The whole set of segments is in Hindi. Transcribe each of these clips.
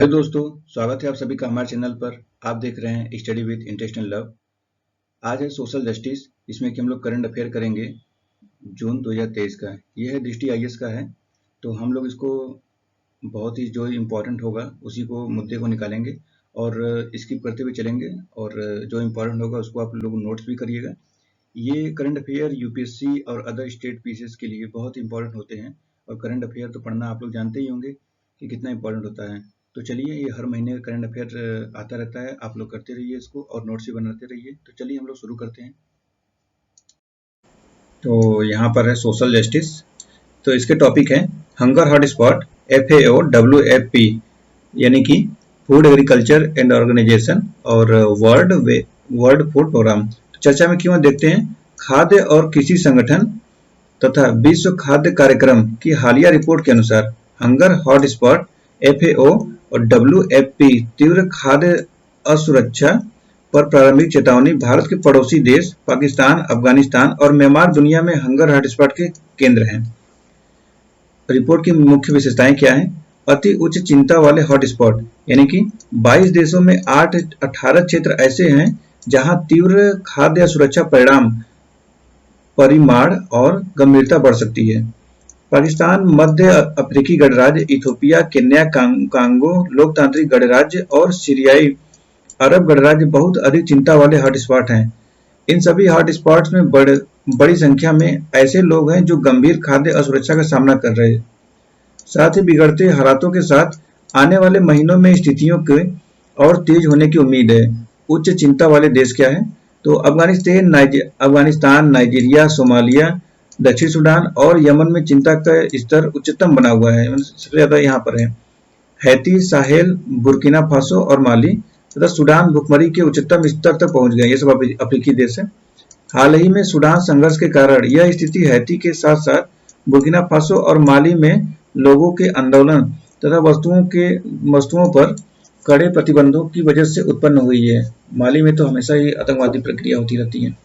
हेलो दोस्तों, स्वागत है आप सभी का हमारे चैनल पर। आप देख रहे हैं study with interest and love. आज है सोशल जस्टिस, इसमें कि हम लोग करंट अफेयर करेंगे जून 2023 का। यह है दृष्टि आईएएस का है, तो हम लोग इसको बहुत ही जो इम्पोर्टेंट होगा उसी को मुद्दे को निकालेंगे और स्किप करते हुए चलेंगे, और जो इम्पोर्टेंट होगा उसको आप लोग नोट्स भी करिएगा। ये करंट अफेयर यूपीएससी और अदर स्टेट पीसीएस के लिए बहुत इंपॉर्टेंट होते हैं, और करंट अफेयर तो पढ़ना आप लोग जानते ही होंगे कि कितना इंपॉर्टेंट होता है। तो चलिए, ये हर महीने करंट अफेयर आता रहता है, आप लोग करते रहिए इसको और नोट्स भी बनाते रहिए। तो चलिए हम लोग शुरू करते हैं। तो यहाँ पर है सोशल जस्टिस, तो इसके टॉपिक है हंगर हॉटस्पॉट FAO WFP यानी कि फूड एग्रीकल्चर एंड ऑर्गेनाइजेशन और वर्ल्ड फूड प्रोग्राम। तो चर्चा में क्यों देखते हैं। खाद्य और कृषि संगठन तथा विश्व खाद्य कार्यक्रम की हालिया रिपोर्ट के अनुसार हंगर हॉटस्पॉट FAO और WFP तीव्र खाद्य असुरक्षा पर प्रारंभिक चेतावनी। भारत के पड़ोसी देश पाकिस्तान, अफगानिस्तान और म्यांमार दुनिया में हंगर हॉटस्पॉट के केंद्र हैं। रिपोर्ट की मुख्य विशेषताएं क्या हैं। अति उच्च चिंता वाले हॉटस्पॉट यानी कि 22 देशों में 18 क्षेत्र ऐसे हैं जहां तीव्र खाद्य असुरक्षा परिमाण और गंभीरता बढ़ सकती है। पाकिस्तान, मध्य अफ्रीकी गणराज्य, इथियोपिया, केन्या, कांगो लोकतांत्रिक गणराज्य और सीरियाई अरब गणराज्य बहुत अधिक चिंता वाले हॉटस्पॉट हैं। इन सभी हॉटस्पॉट्स में बड़ी संख्या में ऐसे लोग हैं जो गंभीर खाद्य असुरक्षा का सामना कर रहे हैं। साथ ही बिगड़ते हालातों के साथ आने वाले महीनों में स्थितियों के और तेज होने की उम्मीद है। उच्च चिंता वाले देश क्या है, तो अफगानिस्तान, नाइजीरिया, सोमालिया, दक्षिण सूडान और यमन में चिंता का स्तर उच्चतम बना हुआ है, सबसे ज्यादा यहाँ पर है। हैती, साहेल, बुर्किना फासो और माली तथा सूडान भुखमरी के उच्चतम स्तर तक पहुंच गए। ये सब अफ्रीकी देश है। हाल ही में सूडान संघर्ष के कारण यह स्थिति हैती के साथ साथ बुर्किना फासो और माली में लोगों के आंदोलन तथा वस्तुओं पर कड़े प्रतिबंधों की वजह से उत्पन्न हुई है। माली में तो हमेशा ही आतंकवादी प्रक्रिया होती रहती है,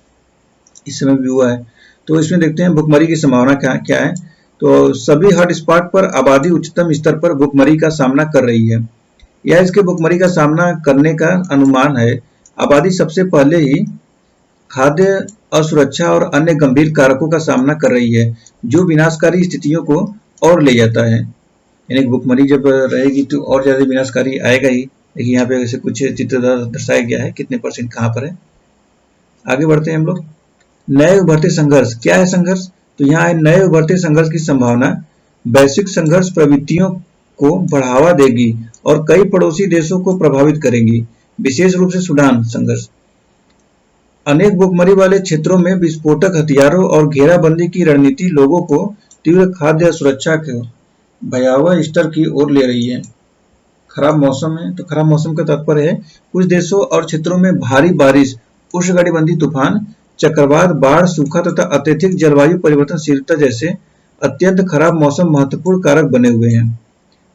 इस समय भी हुआ है। तो इसमें देखते हैं भुखमरी की संभावना क्या है। तो सभी हॉटस्पॉट पर आबादी उच्चतम स्तर पर भुखमरी का सामना कर रही है या इसके भुखमरी का सामना करने का अनुमान है। आबादी सबसे पहले ही खाद्य असुरक्षा और अन्य गंभीर कारकों का सामना कर रही है जो विनाशकारी स्थितियों को और ले जाता है। यानी भुखमरी जब रहेगी तो और ज्यादा विनाशकारी आएगा ही। देखिए यहाँ पे ऐसे कुछ चित्र दर्शाया गया है, कितने % कहाँ पर है। आगे बढ़ते हैं हम लोग। नए उभरते संघर्ष क्या है संघर्ष, तो यहाँ है नए उभरते संघर्ष की संभावना। वैश्विक संघर्ष प्रवृत्तियों को बढ़ावा देगी और कई पड़ोसी देशों को प्रभावित करेगी, विशेष रूप से सूडान संघर्ष। अनेक भुखमरी वाले क्षेत्रों में विस्फोटक हथियारों और घेराबंदी की रणनीति लोगों को तीव्र खाद्य सुरक्षा के भयावह स्तर की ओर ले रही है। खराब मौसम है, तो खराब मौसम का तात्पर्य है कुछ देशों और क्षेत्रों में भारी बारिश, उष्णकटिबंधीय तूफान, चक्रवात, बाढ़, सूखा तथा अत्यधिक जलवायु परिवर्तनशीलता जैसे अत्यंत खराब मौसम महत्वपूर्ण कारक बने हुए हैं।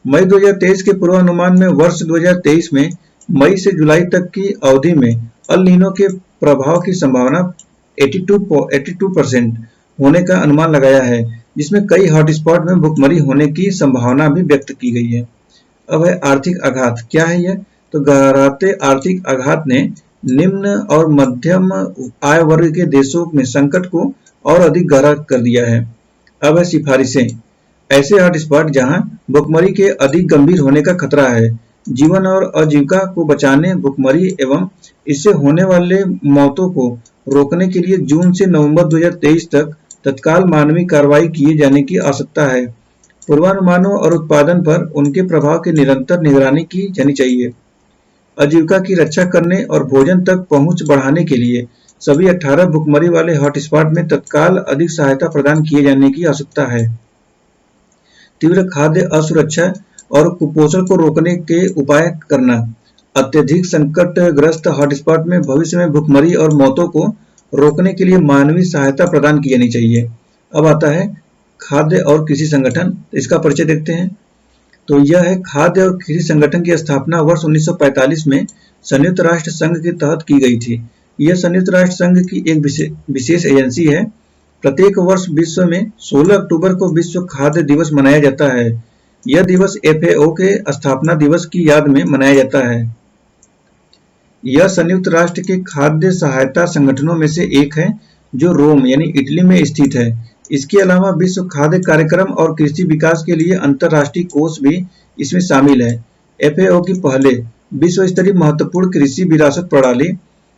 मई 2023 के पूर्वानुमान में वर्ष 2023 में मई से जुलाई तक की अवधि में अल नीनो के प्रभाव की संभावना 82% होने का अनुमान लगाया है, जिसमें कई हॉटस्पॉट में भुखमरी होने की संभावना भी व्यक्त की गई है। अब है आर्थिक आघात क्या है यह, तो गहराते आर्थिक आघात ने निम्न और मध्यम आय वर्ग के देशों में संकट को और अधिक गहरा कर दिया है। अब है सिफारिशें। ऐसे हॉटस्पॉट जहां भुखमरी के अधिक गंभीर होने का खतरा है, जीवन और आजीविका को बचाने, भुखमरी एवं इससे होने वाले मौतों को रोकने के लिए जून से नवंबर 2023 तक तत्काल मानवीय कार्रवाई किए जाने की आवश्यकता है। पूर्वानुमानों और उत्पादन पर उनके प्रभाव की निरंतर निगरानी की जानी चाहिए। आजीविका की रक्षा करने और भोजन तक पहुंच बढ़ाने के लिए सभी 18 भुखमरी वाले हॉटस्पॉट में तत्काल अधिक सहायता प्रदान किए जाने की आवश्यकता है। तीव्र खाद्य असुरक्षा और कुपोषण को रोकने के उपाय करना। अत्यधिक संकटग्रस्त हॉटस्पॉट में भविष्य में भुखमरी और मौतों को रोकने के लिए मानवीय सहायता प्रदान की जानी चाहिए। अब आता है खाद्य और कृषि संगठन, इसका परिचय देखते हैं। तो यह है खाद्य और कृषि संगठन की स्थापना वर्ष 1945 में संयुक्त राष्ट्र संघ के तहत की गई थी। यह संयुक्त राष्ट्र संघ की एक विशेष एजेंसी है। प्रत्येक वर्ष विश्व में 16 अक्टूबर को विश्व खाद्य दिवस मनाया जाता है। यह दिवस FAO के स्थापना दिवस की याद में मनाया जाता है। यह संयुक्त राष्ट्र के खाद्य सहायता संगठनों में से एक है जो रोम यानी इटली में स्थित है। इसके अलावा विश्व खाद्य कार्यक्रम और कृषि विकास के लिए अंतर्राष्ट्रीय कोष भी इसमें शामिल है। FAO की पहले विश्व स्तरीय महत्वपूर्ण कृषि विरासत प्रणाली,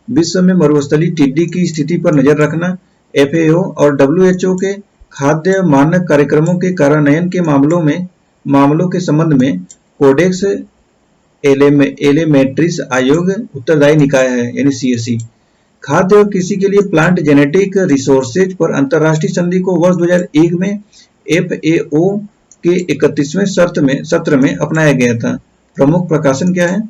विश्व में मरुस्थलीय टिड्डी की स्थिति पर नजर रखना, FAO और WHO के खाद्य मानक कार्यक्रमों के कार्यान्वयन के मामलों के संबंध में कोडेक्स एलिमेंट्रिस आयोग उत्तरदायी निकाय है यानी CSE। खाद्य और कृषि के लिए प्लांट जेनेटिक रिसोर्सेज पर अंतर्राष्ट्रीय संधि को वर्ष 2001 में FAO के 31वें सत्र में अपनाया गया था। प्रमुख प्रकाशन क्या है?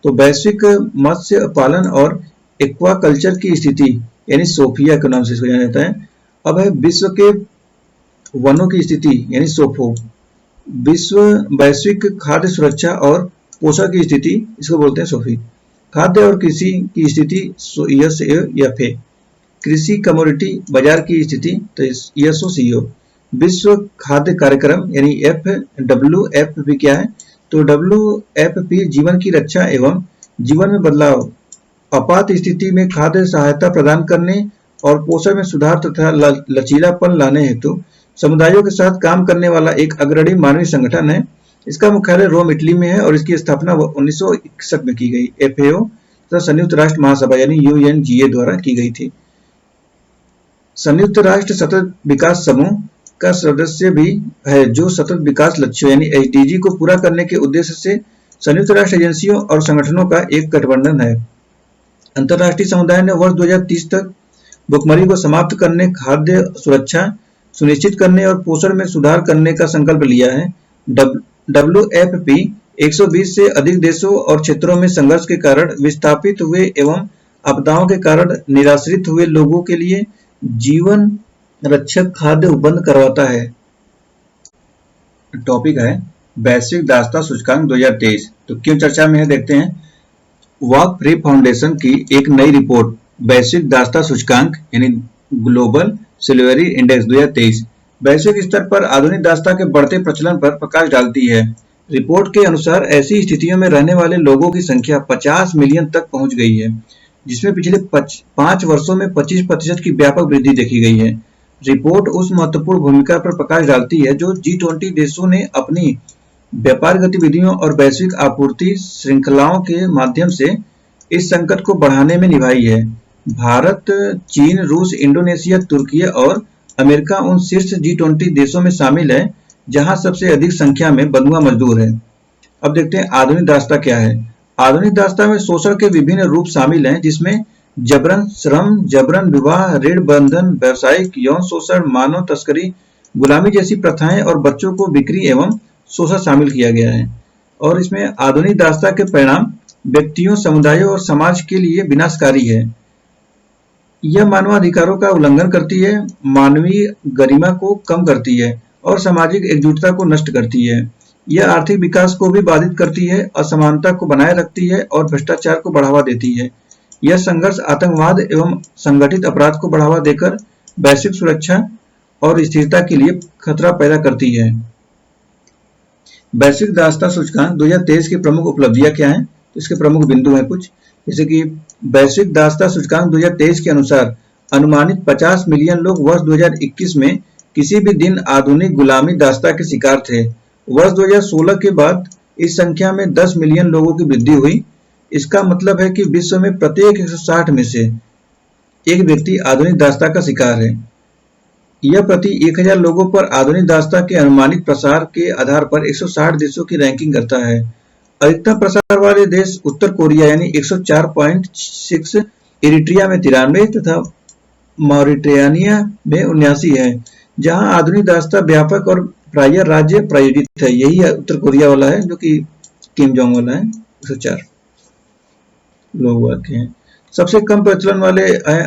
तो वैश्विक मत्स्य पालन और एक्वाकल्चर की स्थिति यानी सोफिया के नाम से इसको जाना जाता है। अब है विश्व के वनों की स्थिति यानी सोफो। वैश्विक खाद्य सुरक्षा और पोषण की स्थिति इसको बोलते हैं सोफी। खाद्य और कृषि की स्थिति SAFA। कृषि कमोडिटी बाजार की स्थिति तो SOCO। विश्व खाद्य कार्यक्रम यानी WFP क्या है? तो WFP जीवन की रक्षा एवं जीवन में बदलाव, आपात स्थिति में खाद्य सहायता प्रदान करने और पोषण में सुधार तथा लचीलापन लाने हेतु समुदायों के साथ काम करने वाला एक अग्रणी मानवीय संगठन है। इसका मुख्यालय रोम इटली में है और इसकी स्थापना 1961 में की गई। FAO तथा संयुक्त राष्ट्र महासभा यानी UNGA द्वारा की गई थी। संयुक्त राष्ट्र सतत विकास समूह का सदस्य भी है जो सतत विकास लक्ष्यों यानी SDG को पूरा करने के उद्देश्य से संयुक्त राष्ट्र एजेंसियों और संगठनों का एक गठबंधन है। अंतर्राष्ट्रीय समुदाय ने वर्ष 2030 तक भुखमरी को समाप्त करने, खाद्य सुरक्षा सुनिश्चित करने और पोषण में सुधार करने का संकल्प लिया है। WFP 120 से अधिक देशों और क्षेत्रों में संघर्ष के कारण विस्थापित हुए एवं आपदाओं के कारण निराश्रित हुए लोगों के लिए जीवन रक्षक खाद्य उपलब्ध करवाता है। टॉपिक है वैश्विक दासता सूचकांक 2023। तो क्यों चर्चा में है देखते हैं। वॉक फ्री फाउंडेशन की एक नई रिपोर्ट वैश्विक दासता सूचकांक यानी ग्लोबल सिल्वरी इंडेक्स 2023 वैश्विक स्तर पर आधुनिक दासता के बढ़ते प्रचलन पर प्रकाश डालती है। रिपोर्ट के अनुसार ऐसी स्थितियों में रहने वाले लोगों की संख्या 50 मिलियन तक पहुंच गई है, जिसमें पिछले 5 वर्षों में 25% की व्यापक वृद्धि देखी गई है। रिपोर्ट उस महत्वपूर्ण भूमिका पर प्रकाश डालती है जो G20 देशों ने अपनी व्यापार गतिविधियों और वैश्विक आपूर्ति श्रृंखलाओं के माध्यम से इस संकट को बढ़ाने में निभाई है। भारत, चीन, रूस, इंडोनेशिया, तुर्की और अमेरिका उन शीर्ष G20 देशों में शामिल है जहां सबसे अधिक संख्या में बंधुआ मजदूर हैं। अब देखते हैं आधुनिक दासता क्या है। आधुनिक दासता में शोषण के विभिन्न रूप शामिल हैं, जिसमें जबरन श्रम, जबरन विवाह, ऋण बंधन, व्यावसायिक यौन शोषण, मानव तस्करी, गुलामी जैसी प्रथाएं और बच्चों को बिक्री एवं शोषण शामिल किया गया है। और इसमें आधुनिक दासता के परिणाम व्यक्तियों, समुदायों और समाज के लिए विनाशकारी है। यह मानवाधिकारों का उल्लंघन करती है, मानवीय गरिमा को कम करती है और सामाजिक एकजुटता को नष्ट करती है। यह आर्थिक विकास को भी बाधित करती है, असमानता को बनाए रखती है और भ्रष्टाचार को बढ़ावा देती है। यह संघर्ष आतंकवाद एवं संगठित अपराध को बढ़ावा देकर वैश्विक सुरक्षा और स्थिरता के लिए खतरा पैदा करती है। वैश्विक दासता सूचकांक 2023 की प्रमुख उपलब्धियां क्या हैं? तो इसके प्रमुख बिंदु हैं कुछ, जैसे कि वैश्विक दासता सूचकांक 2023 के अनुसार अनुमानित 50 मिलियन लोग वर्ष 2021 में किसी भी दिन आधुनिक गुलामी दासता के शिकार थे। वर्ष 2016 के बाद इस संख्या में 10 मिलियन लोगों की वृद्धि हुई। इसका मतलब है कि विश्व में प्रत्येक 160 में से एक व्यक्ति आधुनिक दासता का शिकार है। यह प्रति 1000 लोगों पर आधुनिक दासता के अनुमानित प्रसार के आधार पर 160 देशों की रैंकिंग करता है। अधिकतम प्रसार वाले देश उत्तर कोरिया यानी 104.6, इरिट्रिया में 93 तथा मॉरिटानिया में 79 है, जहां आधुनिक दासता व्यापक और प्रायः राज्य प्रायोजित है। यही उत्तर कोरिया वाला है जो कि किम जोंग वाला है, 104 लोग वाके हैं। सबसे कम प्रचलन वाले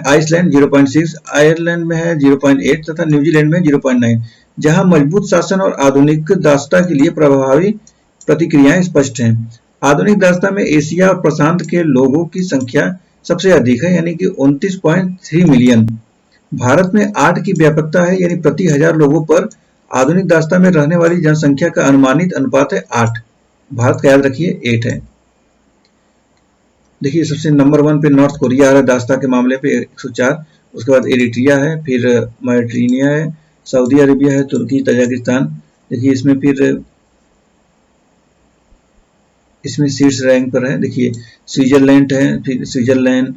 आइसलैंड 0.6, आयरलैंड में है 0.8 तथा न्यूजीलैंड में 0.9, जहां मजबूत शासन और आधुनिक दासता के लिए प्रभावी प्रतिक्रियाएं स्पष्ट हैं। आधुनिक दासता में एशिया और प्रशांत के लोगों की संख्या सबसे अधिक है यानी कि 29.3 मिलियन। भारत में 8 की व्यापकता है यानी प्रति 1000 लोगों पर आधुनिक दास्ता में रहने वाली जनसंख्या का अनुमानित अनुपात है 8। भारत का याद रखिए 8 है। देखिए सबसे नंबर 1 पे नॉर्थ कोरिया आ रहा है दास्ता के मामले पे 104, उसके बाद एरिट्रिया है, फिर मॉरिटानिया है, सऊदी अरेबिया है, तुर्की, तजाकिस्तान। देखिए इसमें फिर इसमें शीर्ष रैंक पर है। देखिए स्विट्जरलैंड है, फिर स्विट्जरलैंड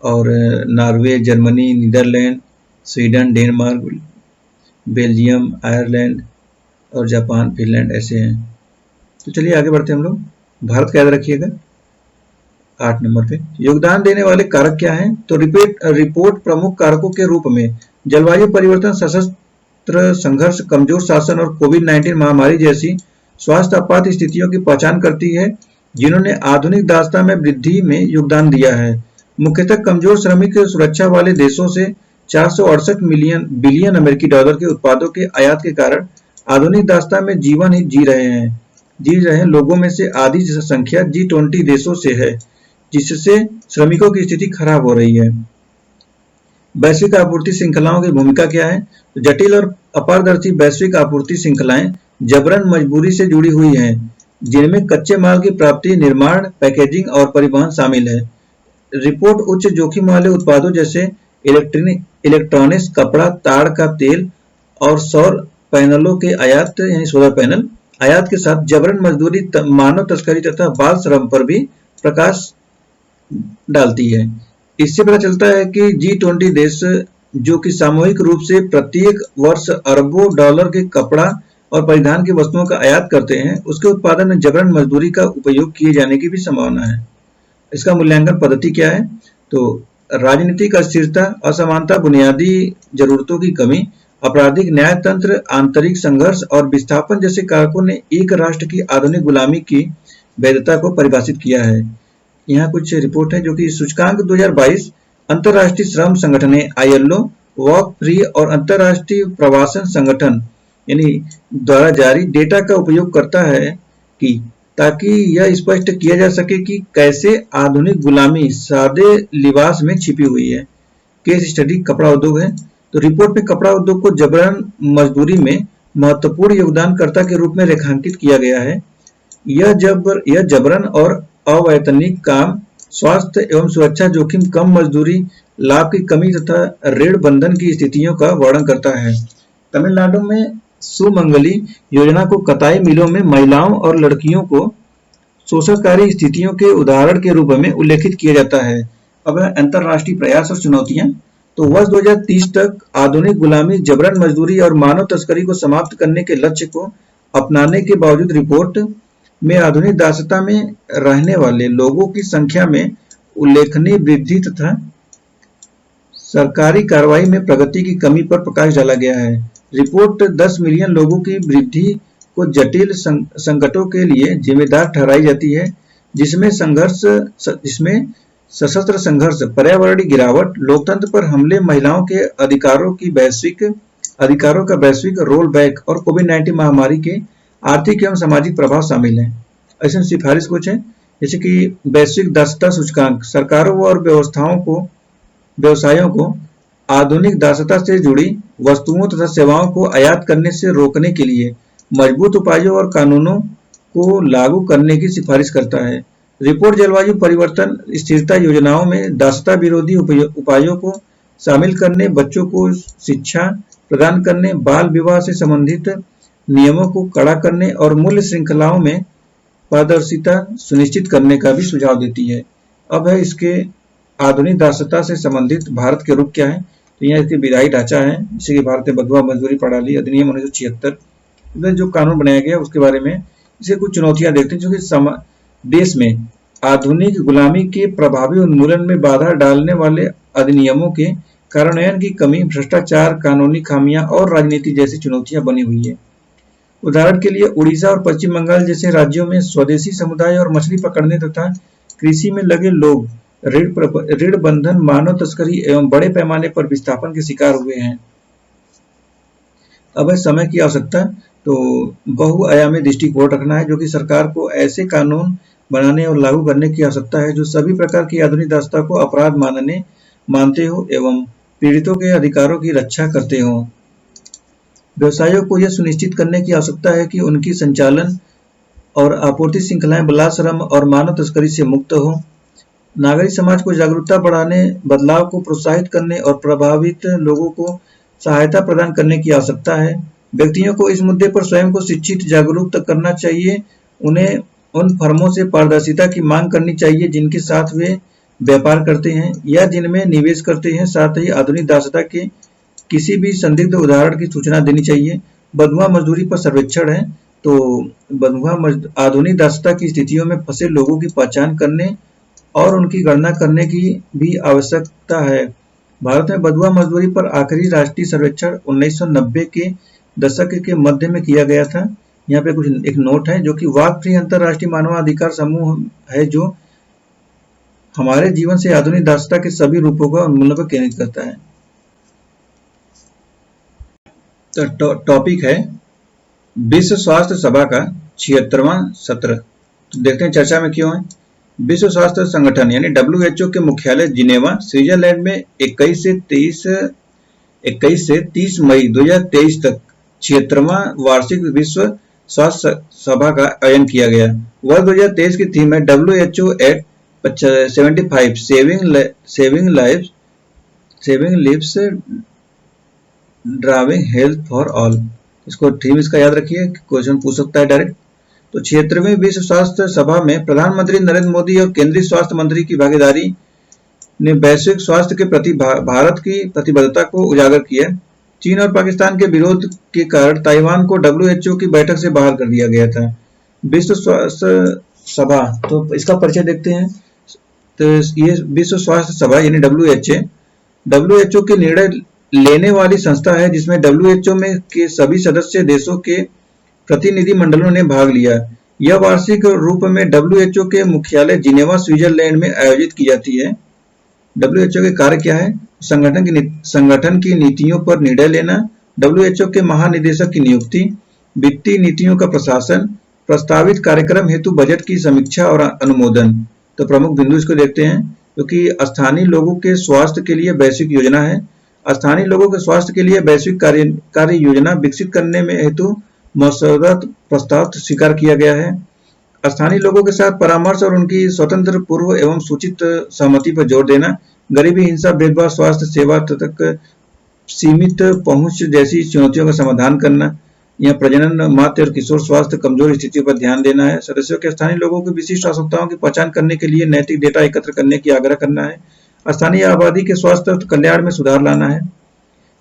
और Norway, Germany, Netherland, Sweden, Denmark, Belgium, Ireland और जापान, फिनलैंड ऐसे हैं। तो चलिए आगे बढ़ते हैं हम लोग। भारत का याद रखिएगा 8 नंबर पे। योगदान देने वाले कारक क्या हैं? तो रिपोर्ट प्रमुख कारकों के रूप में जलवायु परिवर्तन, सशस्त्र संघर्ष, कमजोर शासन और कोविड-19 महामारी जैसी स्वास्थ्य आपात स्थितियों की पहचान करती है जिन्होंने आधुनिक दास्ता में वृद्धि में योगदान दिया है। मुख्यतः कमजोर श्रमिक सुरक्षा वाले देशों से 468 बिलियन अमेरिकी डॉलर के उत्पादों के आयात के कारण आधुनिक दास्ता में जीवन ही जी रहे लोगों में से आधी संख्या G20 देशों से है, जिससे श्रमिकों की स्थिति खराब हो रही है। वैश्विक आपूर्ति श्रृंखलाओं की भूमिका क्या है? तो जटिल और अपारदर्शी वैश्विक आपूर्ति श्रृंखलाएं जबरन मजबूरी से जुड़ी हुई हैं, जिनमें कच्चे माल की प्राप्ति, निर्माण, पैकेजिंग और परिवहन शामिल है। रिपोर्ट उच्च जोखिम वाले उत्पादों जैसे इलेक्ट्रॉनिक्स, कपड़ा, ताड़ का तेल और सौर पैनलों के आयात यानी सोलर पैनल आयात के साथ जबरन मजदूरी, मानव तस्करी तथा बाल श्रम पर भी प्रकाश डालती है। इससे पता चलता है कि G20 देश जो कि सामूहिक रूप से प्रत्येक वर्ष अरबों डॉलर के कपड़ा और परिधान की वस्तुओं का आयात करते हैं, उसके उत्पादन में जबरन मजदूरी का उपयोग किए जाने की भी संभावना है। इसका मूल्यांकन पद्धति क्या है? तो राजनीतिक अस्थिरता, असमानता, बुनियादी जरूरतों की कमी, आपराधिक न्याय तंत्र, आंतरिक संघर्ष और विस्थापन जैसे कारकों ने एक राष्ट्र की आधुनिक गुलामी की वैधता को परिभाषित किया है। यहाँ कुछ रिपोर्ट है जो कि सूचकांक 2022 अंतर्राष्ट्रीय श्रम संगठन ILO, वर्क फ्री और अंतर्राष्ट्रीय प्रवासन संगठन यानी द्वारा जारी डेटा का उपयोग करता है कि ताकि यह स्पष्ट किया जा सके कि कैसे आधुनिक गुलामी सादे लिबास में छिपी हुई है। केस स्टडी कपड़ा उद्योग है। तो रिपोर्ट में कपड़ा उद्योग को जबरन मजदूरी में महत्वपूर्ण योगदानकर्ता के रूप में रेखांकित किया गया है। यह जबरन और अवैतनिक काम, स्वास्थ्य एवं सुरक्षा जोखिम, कम मजदूरी, लाभ की कमी तथा ऋण बंधन की स्थितियों का वर्णन करता है। तमिलनाडु में सुमंगली योजना को कताई मिलों में महिलाओं और लड़कियों को शोषणकारी स्थितियों के उदाहरण के रूप में उल्लेखित किया जाता है। अब अंतर्राष्ट्रीय प्रयास और चुनौतियां। तो वर्ष 2030 तक आधुनिक गुलामी, जबरन मजदूरी और मानव तस्करी को समाप्त करने के लक्ष्य को अपनाने के बावजूद रिपोर्ट में आधुनिक दासता में रहने वाले लोगों की संख्या में उल्लेखनीय वृद्धि तथा सरकारी कार्रवाई में प्रगति की कमी पर प्रकाश डाला गया है। रिपोर्ट 10 मिलियन लोगों की वृद्धि को जटिल संकटों के लिए जिम्मेदार ठहराई जाती है, जिसमें सशस्त्र संघर्ष, पर्यावरणीय गिरावट, लोकतंत्र पर हमले, महिलाओं के अधिकारों का वैश्विक रोल बैक और कोविड-19 महामारी के आर्थिक एवं सामाजिक प्रभाव शामिल हैं। ऐसे सिफारिश कुछ है जैसे कि वैश्विक दासता सूचकांक सरकारों और व्यवसायों को आधुनिक दासता से जुड़ी वस्तुओं तथा सेवाओं को आयात करने से रोकने के लिए मजबूत उपायों और कानूनों को लागू करने की सिफारिश करता है। रिपोर्ट जलवायु परिवर्तन स्थिरता योजनाओं में दासता विरोधी उपायों को शामिल करने, बच्चों को शिक्षा प्रदान करने, बाल विवाह से संबंधित नियमों को कड़ा करने और मूल्य श्रृंखलाओं में पारदर्शिता सुनिश्चित करने का भी सुझाव देती है। अब है इसके आधुनिक दासता से संबंधित भारत के रूप क्या है। तो यहाँ इसके विधायी ढांचा है, जैसे कि भारतीय बंधुआ मजदूरी प्रणाली अधिनियम 1976 जो कानून बनाया गया उसके बारे में इसे कुछ चुनौतियां देखते हैं, जो कि देश में आधुनिक गुलामी के प्रभावी उन्मूलन में बाधा डालने वाले अधिनियमों के कार्यान्वयन की कमी, भ्रष्टाचार, कानूनी खामियां और राजनीति जैसी चुनौतियां बनी हुई है। उदाहरण के लिए उड़ीसा और पश्चिम बंगाल जैसे राज्यों में स्वदेशी समुदाय और मछली पकड़ने तथा कृषि में लगे लोग ऋण बंधन, मानव तस्करी एवं बड़े पैमाने पर विस्थापन के शिकार हुए हैं। अब है समय की आवश्यकता। तो बहुआयामी दृष्टिकोण रखना है, जो कि सरकार को ऐसे कानून बनाने और लागू करने की आवश्यकता है जो सभी प्रकार की आधुनिक दासता को अपराध मानते हो एवं पीड़ितों के अधिकारों की रक्षा करते हो। व्यवसायों को यह सुनिश्चित करने की आवश्यकता है कि उनकी संचालन और आपूर्ति श्रृंखलाएं बाल श्रम और मानव तस्करी से मुक्त हो। नागरिक समाज को जागरूकता बढ़ाने, बदलाव को प्रोत्साहित करने और प्रभावित लोगों को सहायता प्रदान करने की आवश्यकता है। व्यक्तियों को इस मुद्दे पर स्वयं को शिक्षित जागरूक करना चाहिए। उन्हें उन फर्मों से पारदर्शिता की मांग करनी चाहिए जिनके साथ वे व्यापार करते हैं या जिनमें निवेश करते हैं। साथ ही आधुनिक दासता के किसी भी संदिग्ध उदाहरण की सूचना देनी चाहिए। बंधुआ मजदूरी पर सर्वेक्षण है, तो आधुनिक दासता की स्थितियों में फंसे लोगों की पहचान करने और उनकी गणना करने की भी आवश्यकता है। भारत में बंधुआ मजदूरी पर आखिरी राष्ट्रीय सर्वेक्षण 1990 के दशक के मध्य में किया गया था। यहाँ पे कुछ एक नोट है जो कि वाक फ्री अंतरराष्ट्रीय मानवाधिकार समूह है, जो हमारे जीवन से आधुनिक दासता के सभी रूपों का उन्मूलन पर केंद्रित करता है। तो टॉपिक है विश्व स्वास्थ्य सभा का 76वां सत्र। तो देखते हैं चर्चा में क्यों है। विश्व स्वास्थ्य संगठन यानी WHO के मुख्यालय जिनेवा, स्विट्जरलैंड में 21 से 30 मई 2023 तक 76वां वार्षिक विश्व स्वास्थ्य सभा का आयोजन किया गया। वर्ष 2023 की थीम है WHO at 75 saving lives driving health for all. इसको थीम इसका याद रखिए, क्वेश्चन पूछ सकता है डायरेक्ट। तो 76वें विश्व स्वास्थ्य सभा में प्रधानमंत्री नरेंद्र मोदी और केंद्रीय स्वास्थ्य मंत्री की भागीदारी ने वैश्विक स्वास्थ्य के प्रति भारत की प्रतिबद्धता को उजागर किया। चीन और पाकिस्तान के विरोध के कारण ताइवान को WHO की बैठक से बाहर कर दिया गया था। विश्व स्वास्थ्य सभा, तो इसका परिचय देखते हैं। तो ये विश्व स्वास्थ्य सभा यानी WHO के निर्णय लेने वाली संस्था है जिसमें WHO में के सभी सदस्य देशों के प्रतिनिधि मंडलों ने भाग लिया। यह वार्षिक रूप में WHO के मुख्यालय जिनेवा, स्विट्जरलैंड में आयोजित की जाती है। WHO के कार्य क्या है? संगठन की नीतियों पर निर्णय लेना, WHO के महानिदेशक की नियुक्ति, वित्तीय नीतियों का प्रशासन, प्रस्तावित कार्यक्रम हेतु बजट की समीक्षा और अनुमोदन। तो प्रमुख बिंदु इसको देखते हैं, क्योंकि स्थानीय लोगों के स्वास्थ्य के लिए वैश्विक योजना है। स्थानीय लोगों के स्वास्थ्य के लिए वैश्विक कार्य योजना विकसित करने में हेतु मसौदा प्रस्ताव स्वीकार किया गया है। स्थानीय लोगों के साथ परामर्श और उनकी स्वतंत्र, पूर्व एवं सूचित सहमति पर जोर देना, गरीबी, हिंसा, भेदभाव, स्वास्थ्य सेवा तक सीमित पहुंच जैसी चुनौतियों का समाधान करना, या प्रजनन, मातृ और किशोर स्वास्थ्य कमजोर स्थितियों पर ध्यान देना है। सदस्यों के स्थानीय लोगों की विशिष्ट आवश्यकताओं की पहचान करने के लिए नैतिक डेटा एकत्र करने की आग्रह करना है। स्थानीय आबादी के स्वास्थ्य और कल्याण में सुधार लाना है।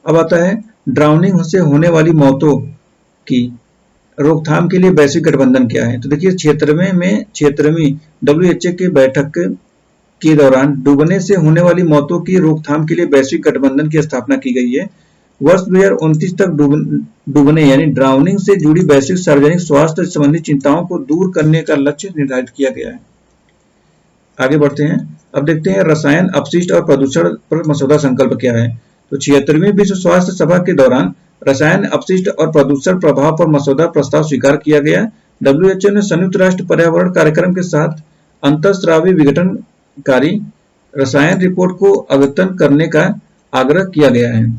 अब आता है ड्राउनिंग से होने वाली मौतों की रोकथाम के लिए वैश्विक गठबंधन क्या है। तो देखिए 76वीं WHO की बैठक के दौरान डूबने से होने वाली मौतों की रोकथाम के लिए वैश्विक गठबंधन की स्थापना की गई है। वर्ष 2029 तक डूबने यानी ड्राउनिंग से जुड़ी वैश्विक सार्वजनिक स्वास्थ्य संबंधी चिंताओं को दूर करने का लक्ष्य निर्धारित किया गया है। आगे बढ़ते हैं। अब देखते हैं रसायन, अपशिष्ट और प्रदूषण पर मसौदा संकल्प क्या है। तो 76वीं विश्व स्वास्थ्य सभा के दौरान रसायन, अपशिष्ट और प्रदूषण प्रभाव पर मसौदा प्रस्ताव स्वीकार किया गया। WHO ने संयुक्त राष्ट्र पर्यावरण कार्यक्रम के साथ अंतःस्रावी विघटनकारी रसायन रिपोर्ट को अद्यतन करने का आग्रह किया गया है।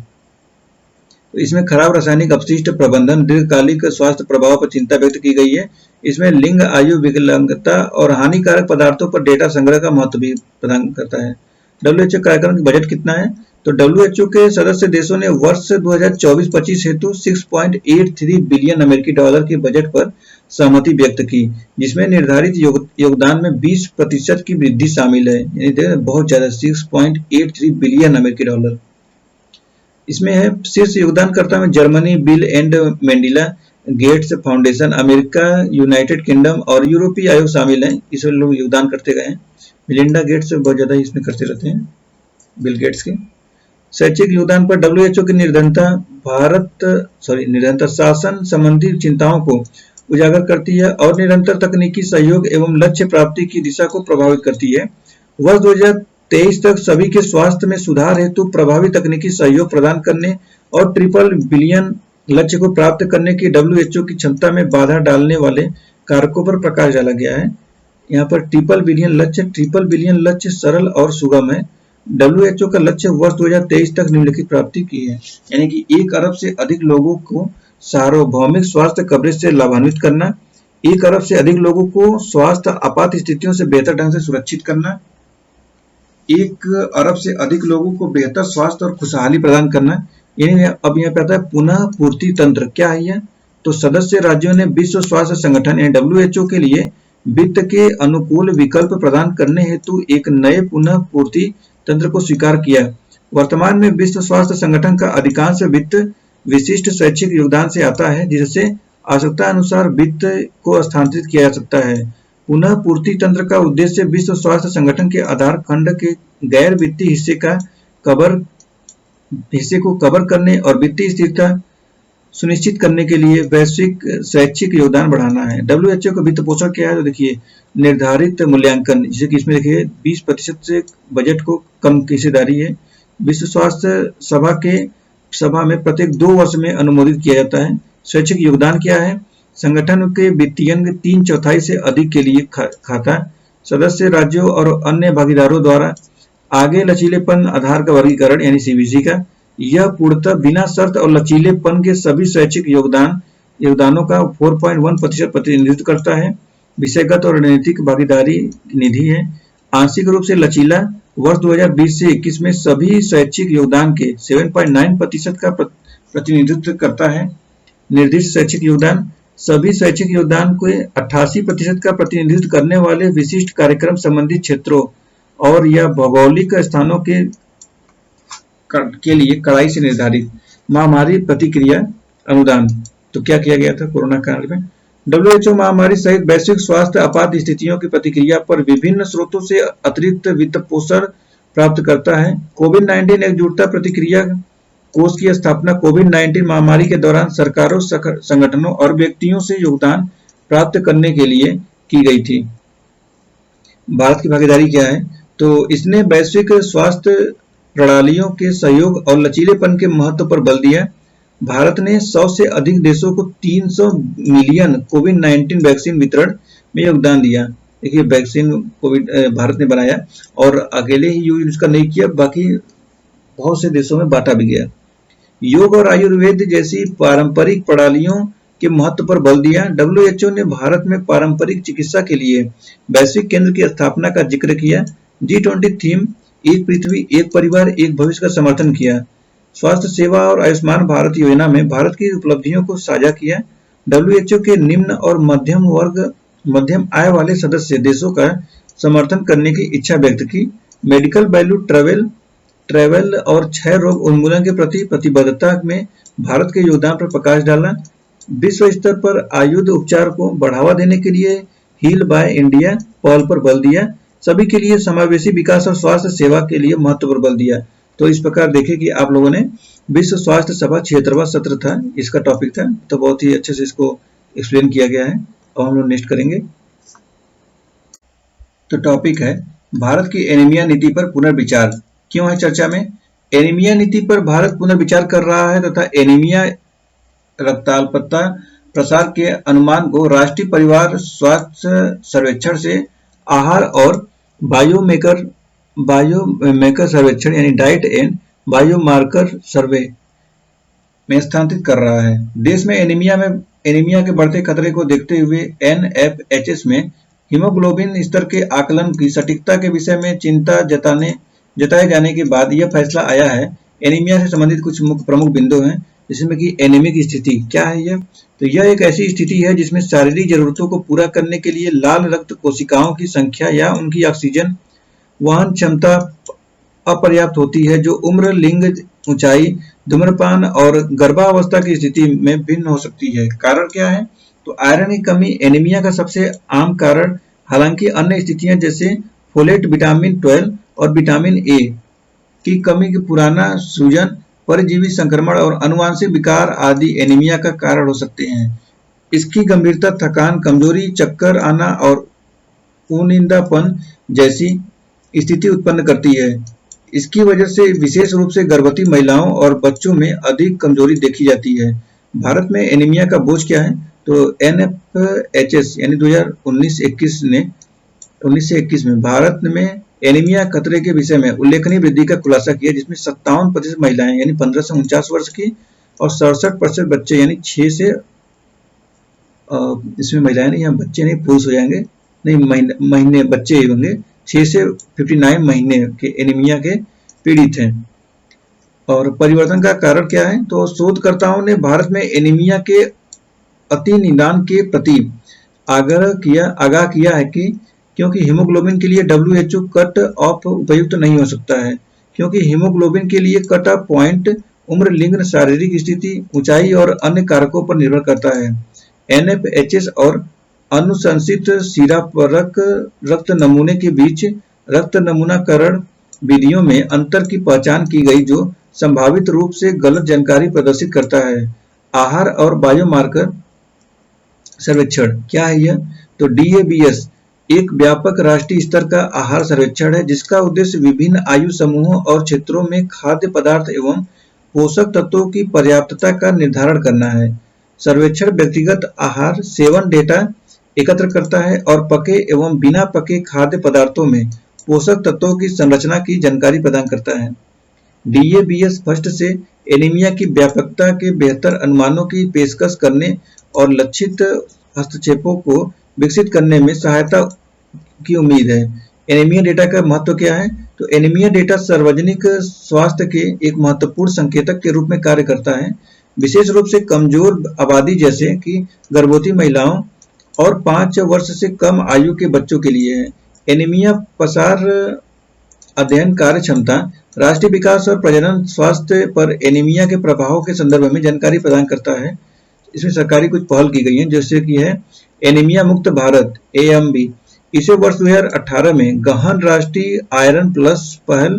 तो इसमें खराब रासायनिक अपशिष्ट प्रबंधन, दीर्घकालिक स्वास्थ्य प्रभाव पर चिंता व्यक्त की गई है। इसमें लिंग, आयु, विकलांगता और हानिकारक पदार्थों पर डेटा संग्रह का महत्व भी प्रदान करता है। WHO कार्यक्रम की बजट कितना है? तो WHO के सदस्य देशों ने वर्ष 2024-25 हेतु 6.83 बिलियन अमेरिकी डॉलर के बजट पर सहमति व्यक्त की, जिसमें निर्धारित योगदान में 20% की वृद्धि शामिल है। यानी बहुत ज्यादा 6.83 बिलियन अमेरिकी डॉलर। इसमें है शीर्ष योगदानकर्ता में Germany, bill and Melinda Gates foundation, America, United kingdom और यूरोपीय आयोग शामिल हैं। इसमें लोग योगदान करते गए हैं। मेलिंडा गेट्स बहुत ज्यादा इसमें करते रहते हैं, बिल गेट्स के। शैक्षिक योगदान पर WHO की निरंतर शासन संबंधी चिंताओं को उजागर करती है और निरंतर तकनीकी सहयोग एवं लक्ष्य प्राप्ति की दिशा को प्रभावित करती है। वर्ष 2023 तक सभी के स्वास्थ्य में सुधार हेतु प्रभावी तकनीकी सहयोग प्रदान करने और ट्रिपल बिलियन लक्ष्य को प्राप्त करने की WHO की क्षमता में बाधा डालने वाले कारकों पर प्रकाश डाला गया है। यहाँ पर ट्रिपल बिलियन लक्ष्य सरल और सुगम है। WHO का लक्ष्य वर्ष 2023 तक निम्नलिखित प्राप्ति की है, यानी कि 1 अरब से अधिक लोगों को सार्वभौमिक स्वास्थ्य कवरेज से लाभान्वित करना, 1 अरब से अधिक लोगों को स्वास्थ्य आपात स्थितियों से बेहतर ढंग से सुरक्षित करना, 1 अरब से अधिक लोगों को बेहतर स्वास्थ्य और खुशहाली प्रदान करना। यानी अब यहाँ पे आता है पुनः पूर्ति तंत्र। क्या है यह? तो सदस्य राज्यों ने विश्व स्वास्थ्य संगठन यानी WHO के लिए वित्त के अनुकूल विकल्प प्रदान करने हेतु एक नए पुनः पूर्ति तंत्र को स्वीकार किया। वर्तमान में विश्व स्वास्थ्य संगठन का अधिकांश वित्त विशिष्ट स्वैच्छिक योगदान से आता है, जिससे आवश्यकता अनुसार वित्त को स्थानांतरित किया जा सकता है। पुनः पूर्ति तंत्र का उद्देश्य विश्व स्वास्थ्य संगठन के आधार खंड के गैर वित्तीय हिस्से को कवर करने और वित्तीय स्थिरता सुनिश्चित करने के लिए वैश्विक स्वैच्छिक योगदान बढ़ाना है। WHO का वित्त पोषण क्या है? तो देखिए, निर्धारित मूल्यांकन, जैसे कि इसमें देखिए 20% से बजट को कम की हिस्सेदारी है। विश्व स्वास्थ्य सभा में प्रत्येक 2 वर्ष में अनुमोदित किया जाता है। स्वैच्छिक योगदान क्या है? संगठन के वित्तीयंग 3/4 से अधिक के लिए खाता सदस्य राज्यों और अन्य भागीदारों द्वारा आगे लचीलेपन आधार का वर्गीकरण यानी CBC का। यह पूर्णतः बिना शर्त और लचीलेपन के सभी स्वैच्छिक योगदानों का 4.1% प्रतिनिधित्व करता है। विषयगत और रणनीतिक भागीदारी निधि है। आंशिक रूप से लचीला, वर्ष 2020 से 21 में सभी स्वैच्छिक योगदान के 7.9% का प्रतिनिधित्व करता है। निर्दिष्ट स्वैच्छिक योगदान, सभी स्वैच्छिक योगदान के 88% का प्रतिनिधित्व करने वाले विशिष्ट कार्यक्रम संबंधित क्षेत्रों और या भौगोलिक स्थानों के लिए कड़ाई से निर्धारित। महामारी प्रतिक्रिया अनुदान, तो क्या किया गया था कोरोना काल में? WHO महामारी सहित वैश्विक स्वास्थ्य आपात स्थितियों की प्रतिक्रिया पर विभिन्न स्रोतों से अतिरिक्त वित्त पोषण प्राप्त करता है। कोविड-19 एकजुटता प्रतिक्रिया कोष की स्थापना कोविड-19 महामारी के दौरान सरकारों, संगठनों और व्यक्तियों से योगदान प्राप्त करने के लिए की गई थी। भारत की भागीदारी क्या है? तो इसने वैश्विक स्वास्थ्य प्रणालियों के सहयोग और लचीलेपन के महत्व पर बल दिया। भारत ने 100 से अधिक देशों को 300 मिलियन कोविड-19 वैक्सीन वितरण में योगदान दिया। देखिए, वैक्सीन भारत ने बनाया और अकेले ही यूज इसका नहीं किया, बाकी बहुत से देशों में बांटा भी गया। योग और आयुर्वेद जैसी पारंपरिक प्रणालियों के महत्व पर बल दिया। WHO ने भारत में पारंपरिक चिकित्सा के लिए वैश्विक केंद्र की स्थापना का जिक्र किया। G20 थीम एक पृथ्वी एक परिवार एक भविष्य का समर्थन किया। स्वास्थ्य सेवा और आयुष्मान भारत योजना में भारत की उपलब्धियों को साझा किया। WHO के निम्न और मध्यम आय वाले सदस्य देशों का समर्थन करने की इच्छा व्यक्त की। मेडिकल वैल्यू ट्रैवल और क्षय रोग उन्मूलन के प्रति प्रतिबद्धता में भारत के योगदान पर प्रकाश डाला। विश्व स्तर पर आयुध उपचार को बढ़ावा देने के लिए हील बाय इंडिया पहल पर बल दिया। सभी के लिए समावेशी विकास और स्वास्थ्य सेवा के लिए महत्व पर बल दिया। तो इस प्रकार देखें कि आप लोगों ने विश्व स्वास्थ्य सभा 76वां सत्र था, इसका टॉपिक था, तो बहुत ही अच्छे से इसको एक्सप्लेन किया गया है और हम लोग नेक्स्ट करेंगे। तो टॉपिक है भारत की एनीमिया नीति पर पुनर्विचार। क्यों है चर्चा में? एनीमिया नीति पर भारत पुनर्विचार कर रहा है तथा एनीमिया रक्ताल्पता प्रसार के अनुमान को राष्ट्रीय परिवार स्वास्थ्य सर्वेक्षण से आहार और बायोमेकर सर्वेक्षण यानी डाइट एंड बायोमार्कर सर्वे में स्थानांतरित कर रहा है। देश में एनीमिया के बढ़ते खतरे को देखते हुए NFHS में हीमोग्लोबिन स्तर के आकलन की सटीकता के विषय में चिंता जताए जाने के बाद यह फैसला आया है। एनीमिया से संबंधित कुछ मुख्य प्रमुख बिंदु हैं, जिसमें कि एनीमिक स्थिति क्या है यह? तो यह एक ऐसी स्थिति है जिसमें शारीरिक जरूरतों को पूरा करने के लिए लाल रक्त कोशिकाओं की संख्या या उनकी ऑक्सीजन वहन क्षमता अपर्याप्त होती है, जो उम्र, लिंग, ऊंचाई, धूम्रपान और गर्भावस्था की स्थिति में भिन्न हो सकती है। कारण क्या है? तो आयरन की कमी एनीमिया का सबसे आम कारण, हालांकि अन्य स्थितियां जैसे फोलेट, विटामिन 12 और विटामिन ए की कमी के पुराना सूजन, परजीवी संक्रमण और अनुवांशिक विकार आदि एनीमिया का कारण हो सकते हैं। इसकी गंभीरता थकान, कमजोरी, चक्कर आना और कुनिंदापन जैसी स्थिति उत्पन्न करती है। इसकी वजह से विशेष रूप से गर्भवती महिलाओं और बच्चों में अधिक कमजोरी देखी जाती है। भारत में एनीमिया का बोझ क्या है? तो NFHS यानी 1921 में भारत में एनीमिया खतरे के विषय में उल्लेखनीय वृद्धि का खुलासा किया, जिसमें 57% महिलाएं यानी 15 से 49 वर्ष की और 67% बच्चे यानी 6 से इसमें महिलाएं नहीं, यहाँ बच्चे नहीं, पुरुष हो जाएंगे, नहीं महीने बच्चे होंगे, 6 से 59 महीने के एनीमिया के पीड़ित हैं। और परिवर्तन का कारण क्या है? तो शोधकर्ताओं ने भारत में एनीमिया के अति निदान के प्रति आगाह किया है कि क्योंकि हीमोग्लोबिन के लिए WHO कट ऑफ उपयुक्त नहीं हो सकता है, क्योंकि हीमोग्लोबिन के लिए कट ऑफ पॉइंट उम्र, लिंग, शारीरिक स्थिति, ऊंचाई और अन्य कारकों पर निर्भर करता है। NFHS और अनुशंसित सीरापरक रक्त नमूने के बीच रक्त नमूनाकरण विधियों में अंतर की पहचान की गई, जो संभावित रूप से गलत जानकारी प्रदर्शित करता है। आहार और बायोमार्कर सर्वेक्षण क्या है यह? तो DABS एक व्यापक राष्ट्रीय स्तर का आहार सर्वेक्षण है, जिसका उद्देश्य विभिन्न आयु समूहों और क्षेत्रों में खाद्य पदार्थ एवं पोषक तत्वों की पर्याप्तता का निर्धारण करना है। सर्वेक्षण व्यक्तिगत आहार सेवन डेटा एकत्र करता है और पके एवं बिना पके खाद्य पदार्थों में पोषक तत्वों की संरचना की जानकारी प्रदान करता है। DABS फर्स्ट से एनीमिया की व्यापकता के बेहतर अनुमानों की पेशकश करने और लक्षित हस्तक्षेपों को विकसित करने में सहायता की उम्मीद है। एनीमिया डेटा का महत्व क्या है? तो एनीमिया डेटा सार्वजनिक स्वास्थ्य के एक महत्वपूर्ण संकेतक के रूप में कार्य करता है, विशेष रूप से कमजोर आबादी जैसे कि गर्भवती महिलाओं और 5 वर्ष से कम आयु के बच्चों के लिए है। एनीमिया पसार अध्ययन कार्य क्षमता राष्ट्रीय विकास और प्रजनन स्वास्थ्य पर एनीमिया के प्रभावों के संदर्भ में जानकारी प्रदान करता है। इसमें सरकारी कुछ पहल की गई है, जैसे कि है एनीमिया मुक्त भारत AMB। इसे वर्ष 2018 में गहन राष्ट्रीय आयरन प्लस पहल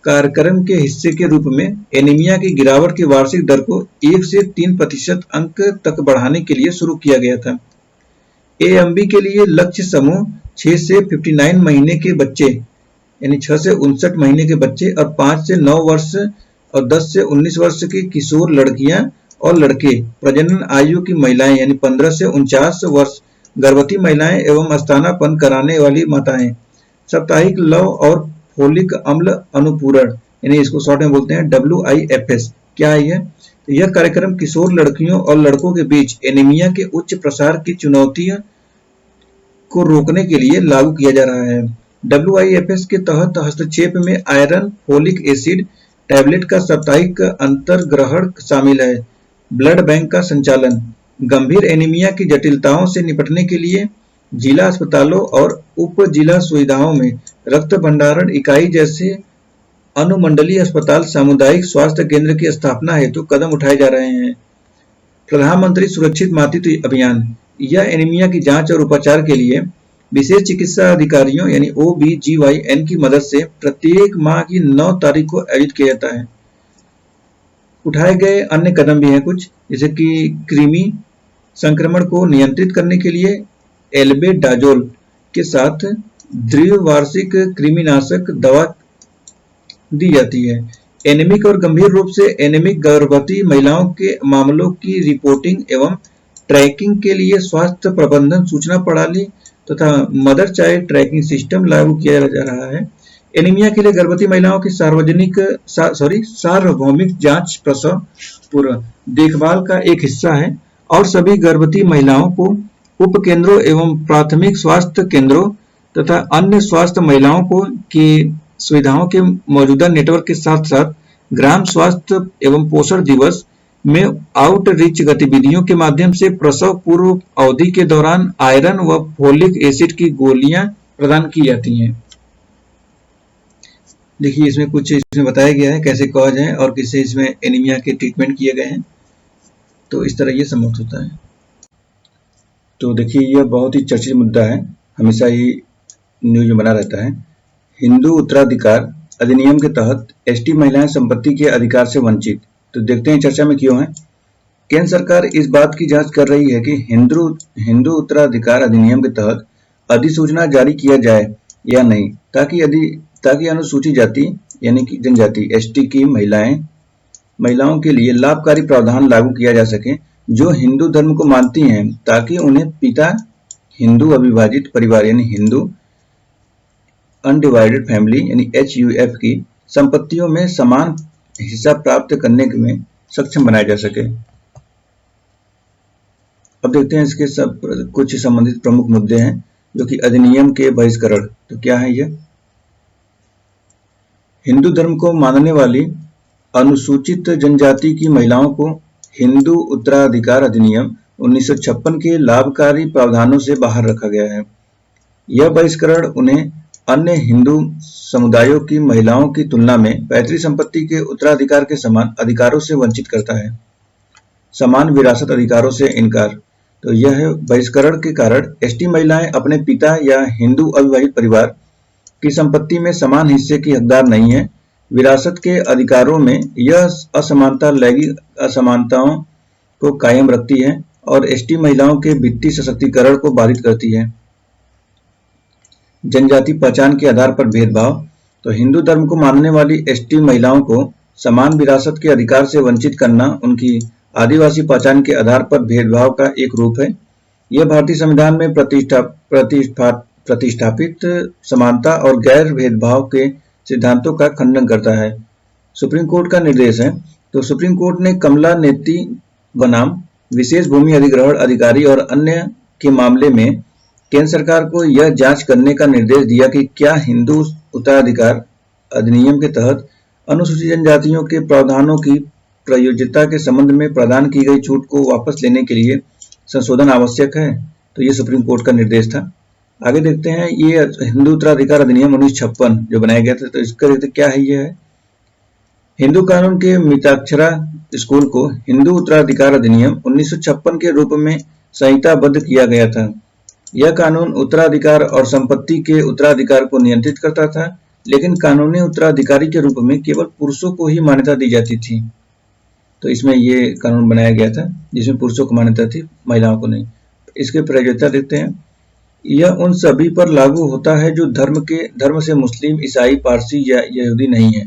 कार्यक्रम के हिस्से के रूप में एनीमिया की गिरावट की वार्षिक दर को 1 से 3% अंक तक बढ़ाने के लिए शुरू किया गया था। AMB के लिए लक्ष्य समूह 6 से 59 महीने के बच्चे यानी 6 से 59 महीने के बच्चे और 5 से 9 वर्ष और 10 से 19 वर्ष की किशोर लड़कियां और लड़के, प्रजनन आयु की महिलाएं यानी 15 से 49 वर्ष, गर्भवती महिलाएं एवं स्तनपान कराने वाली माताएं, साप्ताहिक लव और फोलिक अम्ल अनुपूरण यानी इसको शॉर्ट में बोलते हैं WIFS। क्या है यह? तो यह कार्यक्रम किशोर लड़कियों और लड़कों के बीच एनीमिया के उच्च प्रसार की चुनौतियों को रोकने के लिए लागू किया जा रहा है। WIFS के तहत हस्तक्षेप में आयरन, फोलिक एसिड टैबलेट का साप्ताहिक अंतर्ग्रहण शामिल है। ब्लड बैंक का संचालन, गंभीर एनीमिया की जटिलताओं से निपटने के लिए जिला अस्पतालों और उप जिला सुविधाओं में रक्त भंडारण इकाई जैसे अनुमंडलीय अस्पताल, सामुदायिक स्वास्थ्य केंद्र की स्थापना हेतु कदम उठाए जा रहे हैं। प्रधानमंत्री सुरक्षित मातृत्व अभियान, यह एनीमिया की जांच और उपचार के लिए विशेष चिकित्सा अधिकारियों यानी OBGYN की मदद से प्रत्येक माह की 9 तारीख को आयोजित किया जाता है। उठाए गए अन्य कदम भी हैं कुछ, जैसे कि कृमि संक्रमण को नियंत्रित करने के लिए एल्बेंडाजोल के साथ द्विवार्षिक कृमिनाशक दवा दी जाती है। एनीमिक और गंभीर रूप से एनीमिक गर्भवती महिलाओं के मामलों की रिपोर्टिंग एवं ट्रैकिंग के लिए स्वास्थ्य प्रबंधन सूचना प्रणाली तथा मदर चाइल्ड ट्रैकिंग सिस्टम लागू किया जा रहा है। एनीमिया के लिए गर्भवती महिलाओं की सार्वभौमिक जांच प्रसव पूर्व देखभाल का एक हिस्सा है और सभी गर्भवती महिलाओं को उप केंद्रों एवं प्राथमिक स्वास्थ्य केंद्रों तथा अन्य स्वास्थ्य महिलाओं को की सुविधाओं के मौजूदा नेटवर्क के साथ साथ ग्राम स्वास्थ्य एवं पोषण दिवस में आउटरीच गतिविधियों के माध्यम से प्रसव पूर्व अवधि के दौरान आयरन व फोलिक एसिड की गोलियां प्रदान की जाती हैं। देखिए इसमें कुछ इसमें बताया गया है कैसे कॉज है और किससे इसमें एनीमिया के ट्रीटमेंट किए गए हैं। तो इस तरह ये समाप्त होता है। तो देखिए यह बहुत ही चर्चित मुद्दा है, हमेशा ही न्यूज में बना रहता है। हिंदू उत्तराधिकार अधिनियम के तहत ST महिलाएं संपत्ति के अधिकार से वंचित। तो देखते हैं चर्चा में क्यों है। केंद्र सरकार इस बात की जांच कर रही है कि हिंदू उत्तराधिकार अधिनियम के तहत अधिसूचना जारी किया जाए या नहीं, ताकि अनुसूचित जाति यानी कि जनजाति ST की महिलाओं के लिए लाभकारी प्रावधान लागू किया जा सके जो हिंदू धर्म को मानती हैं, ताकि उन्हें पिता हिंदू अविभाजित परिवार यानी हिंदू अनडिवाइडेड फैमिली यानी HUF की संपत्तियों में समान हिस्सा प्राप्त करने में सक्षम बनाया जा सके। अब देखते हैं इसके सब कुछ संबंधित प्रमुख मुद्दे हैं जो कि अधिनियम के बहिष्करण। तो क्या है ये? हिंदू धर्म को मानने वाली अनुसूचित जनजाति की महिलाओं को हिंदू उत्तराधिकार अधिनियम 1956 के लाभकारी प्रावधानों से बाहर रखा गया है। यह बहिष्करण उन्हें अन्य हिंदू समुदायों की महिलाओं की तुलना में पैतृक संपत्ति के उत्तराधिकार के समान अधिकारों से वंचित करता है। समान विरासत अधिकारों से इनकार। तो यह बहिष्करण के कारण एसटी महिलाएं अपने पिता या हिंदू अविवाहित परिवार की संपत्ति में समान हिस्से की हकदार नहीं है। विरासत के अधिकारों में यह असमानता लैंगिक असमानताओं को कायम रखती है और एसटी महिलाओं के वित्तीय सशक्तिकरण को बाधित करती है। जनजाति पहचान के आधार पर भेदभाव। तो हिंदू धर्म को मानने वाली एसटी महिलाओं को समान विरासत के अधिकार से वंचित करना उनकी आदिवासी पहचान के आधार पर भेदभाव का एक रूप है। यह भारतीय संविधान में प्रतिष्ठापित समानता और गैर भेदभाव के सिद्धांतों का खंडन करता है। सुप्रीम कोर्ट का निर्देश है। तो सुप्रीम कोर्ट ने कमला नेती बनाम विशेष भूमि अधिग्रहण अधिकारी और अन्य के मामले में केंद्र सरकार को यह जांच करने का निर्देश दिया कि क्या हिंदू उत्तराधिकार अधिनियम के तहत अनुसूचित जनजातियों के प्रावधानों की प्रयोज्यता के संबंध में प्रदान की गई छूट को वापस लेने के लिए संशोधन आवश्यक है। तो ये सुप्रीम कोर्ट का निर्देश था। आगे देखते हैं ये हिंदू उत्तराधिकार अधिनियम 1956 जो बनाया गया था। तो इसका देखते क्या है। ये है हिंदू कानून के मिताक्षरा स्कूल को हिंदू उत्तराधिकार अधिनियम 1956 के रूप में संहिताबद्ध किया गया था। यह कानून उत्तराधिकार और संपत्ति के उत्तराधिकार को नियंत्रित करता था, लेकिन कानूनी उत्तराधिकारी के रूप में केवल पुरुषों को ही मान्यता दी जाती थी। तो इसमें ये कानून बनाया गया था जिसमें पुरुषों को मान्यता थी, महिलाओं को नहीं। इसके प्रयोज्यता देखते हैं। यह उन सभी पर लागू होता है जो धर्म से मुस्लिम, ईसाई, पारसी या यहूदी नहीं है।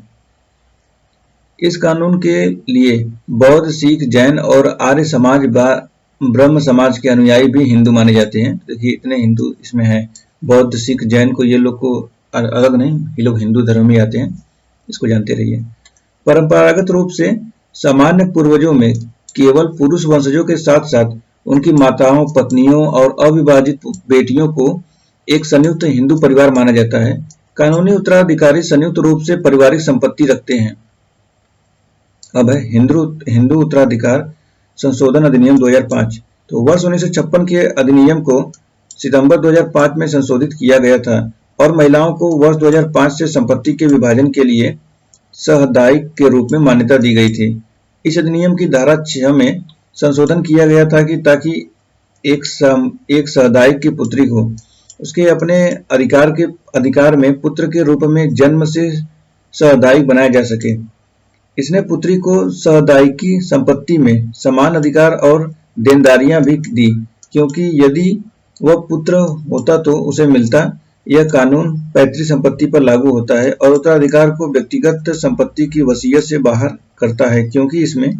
इस कानून के लिए बौद्ध, सिख, जैन और आर्य समाज ब्रह्म समाज के अनुयायी भी हिंदू माने जाते हैं। देखिए इतने हिंदू इसमें हैं। बौद्ध, सिख, जैन को ये लोग को अलग नहीं, ये लोग हिंदू धर्म में आते हैं, इसको जानते रहिए। परंपरागत रूप से सामान्य पूर्वजों में केवल पुरुष वंशजों के साथ साथ उनकी माताओं, पत्नियों और अविभाजित बेटियों को एक संयुक्त हिंदू परिवार माना जाता है। कानूनी उत्तराधिकारी संयुक्त रूप से पारिवारिक संपत्ति रखते हैं। अब है हिंदू उत्तराधिकार संशोधन अधिनियम 2005। तो वर्ष 1956 के अधिनियम को सितंबर 2005 में संशोधित किया गया था और महिलाओं को वर्ष 2005 से संपत्ति के विभाजन के लिए सहदायिक के रूप में मान्यता दी गई थी। इस अधिनियम की धारा 6 में संशोधन किया गया था कि ताकि एक सहदायिक की पुत्री को उसके अपने अधिकार में पुत्र के रूप में जन्म से सहदायिक बनाया जा सके। इसने पुत्री को सहदायिकी संपत्ति में समान अधिकार और देनदारियां भी दी, क्योंकि यदि वह पुत्र होता तो उसे मिलता। यह कानून पैतृक संपत्ति पर लागू होता है और उत्तराधिकार को व्यक्तिगत संपत्ति की वसीयत से बाहर करता है, क्योंकि इसमें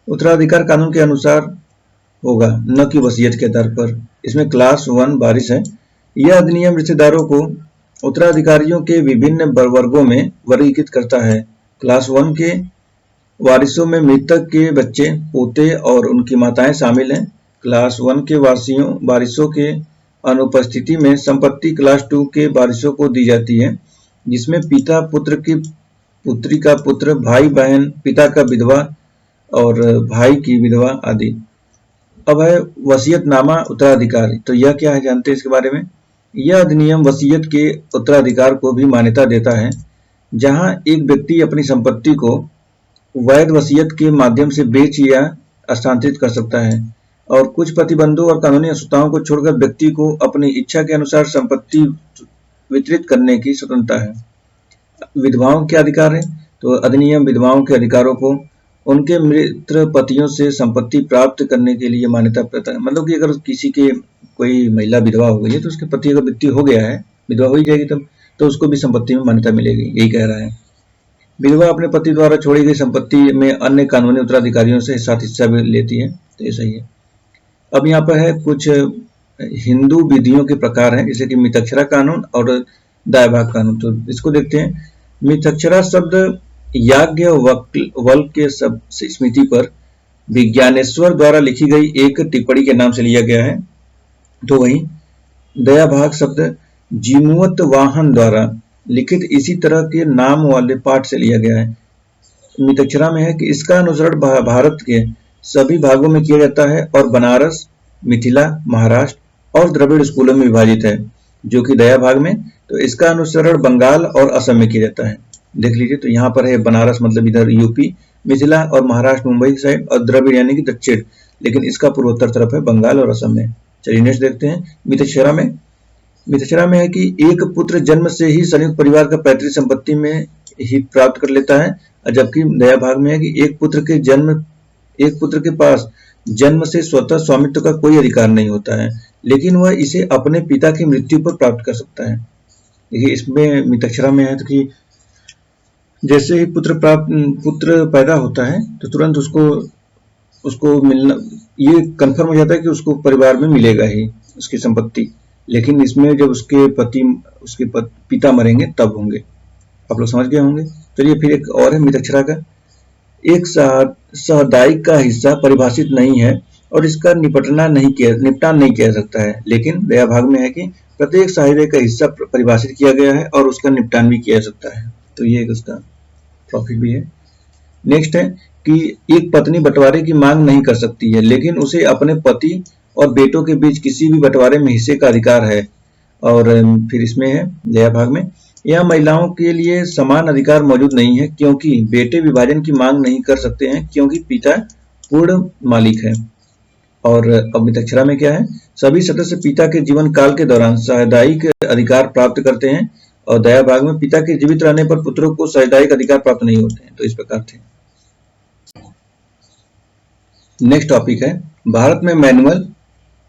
उत्तराधिकार कानून के अनुसार होगा, न कि वसीयत के आधार पर। इसमें क्लास 1 वारिस है। यह अधिनियम रिश्तेदारों को उत्तराधिकारियों के विभिन्न वर्गों में वर्गीकृत करता है। क्लास 1 के वारिसों में मृतक के बच्चे, पोते और उनकी माताएं शामिल हैं। क्लास 1 के वारिसों के अनुपस्थिति में संपत्ति क्लास 2 के वारिसों को दी जाती है, जिसमें पिता पुत्र की पुत्री का पुत्र, भाई बहन, पिता का विधवा और भाई की विधवा आदि। अब है वसीयतनामा उत्तराधिकार। तो यह क्या है जानते हैं इसके बारे में। यह अधिनियम वसीयत के उत्तराधिकार को भी मान्यता देता है, जहां एक व्यक्ति अपनी संपत्ति को वैध वसीयत के माध्यम से बेच या हस्तांतरित कर सकता है और कुछ प्रतिबंधों और कानूनी असुविधाओं को छोड़कर व्यक्ति को अपनी इच्छा के अनुसार संपत्ति वितरित करने की स्वतंत्रता है। विधवाओं के अधिकार है। तो अधिनियम विधवाओं के अधिकारों को उनके मृत पतियों से संपत्ति प्राप्त करने के लिए मान्यता प्रदान, मतलब कि अगर किसी के कोई महिला विधवा हो गई है तो उसके पति अगर मृत्यु हो गया है, विधवा हो ही जाएगी तब, तो उसको भी संपत्ति में मान्यता मिलेगी, यही कह रहा है। विधवा अपने पति द्वारा छोड़ी गई संपत्ति में अन्य कानूनी उत्तराधिकारियों से साथ हिस्सा भी लेती है। तो ये सही है। अब यहाँ पर है कुछ हिंदू विधियों के प्रकार हैं, जैसे कि मितक्षरा कानून और दायभाग कानून। तो इसको देखते हैं। मितक्षरा शब्द याज्ञवल्क्य के स्मृति पर विज्ञानेश्वर द्वारा लिखी गई एक टिप्पणी के नाम से लिया गया है। तो वहीं दयाभाग शब्द जीमूत वाहन द्वारा लिखित इसी तरह के नाम वाले पाठ से लिया गया है। मितक्षरा में है कि इसका अनुसरण भारत के सभी भागों में किया जाता है और बनारस, मिथिला, महाराष्ट्र और द्रविड़ स्कूलों में विभाजित है, जो कि दया भाग में। तो इसका अनुसरण बंगाल और असम में किया जाता है। देख लीजिए, तो यहाँ पर है बनारस मतलब इधर यूपी, मिथिला और महाराष्ट्र मुंबई की साइड, और द्रविड़ यानी कि दक्षिण, लेकिन इसका पूर्वोत्तर तरफ है बंगाल और असम में। चलिए नेक्स्ट देखते हैं। मितक्षरा में है कि एक पुत्र जन्म से ही संयुक्त परिवार का पैतृक संपत्ति में ही प्राप्त कर लेता है, जबकि दया भाग में है कि एक पुत्र के पास जन्म से स्वतः स्वामित्व का कोई अधिकार नहीं होता है, लेकिन वह इसे अपने पिता की मृत्यु पर प्राप्त कर सकता है। देखिए इसमें मितक्षरा में है कि जैसे ही पुत्र पैदा होता है तो तुरंत उसको मिलना, ये कंफर्म हो जाता है कि उसको परिवार में मिलेगा ही उसकी संपत्ति। लेकिन इसमें जब उसके पिता मरेंगे तब होंगे। आप लोग समझ गए होंगे। चलिए फिर एक और है मितक्षरा का। एक साहदायिक का हिस्सा परिभाषित नहीं है और इसका निपटान नहीं किया जा सकता है, लेकिन दया भाग में है कि प्रत्येक साहित्य का हिस्सा परिभाषित किया गया है और उसका निपटान भी किया जा सकता है। तो ये एक उसका प्रॉफिट भी है। नेक्स्ट है कि एक पत्नी बंटवारे की मांग नहीं कर सकती है, लेकिन उसे अपने पति और बेटों के बीच किसी भी बंटवारे में हिस्से का अधिकार है। और फिर इसमें है दया भाग में, यह महिलाओं के लिए समान अधिकार मौजूद नहीं है, क्योंकि बेटे विभाजन की मांग नहीं कर सकते हैं क्योंकि पिता पूर्ण मालिक है। और अब मितक्षरा में क्या है, सभी सदस्य पिता के जीवन काल के दौरान साहदायिक अधिकार प्राप्त करते हैं, और दया भाग में पिता के जीवित रहने पर पुत्रों को साहदायिक अधिकार प्राप्त नहीं होते हैं। तो इस प्रकार थे। नेक्स्ट टॉपिक है भारत में मैनुअल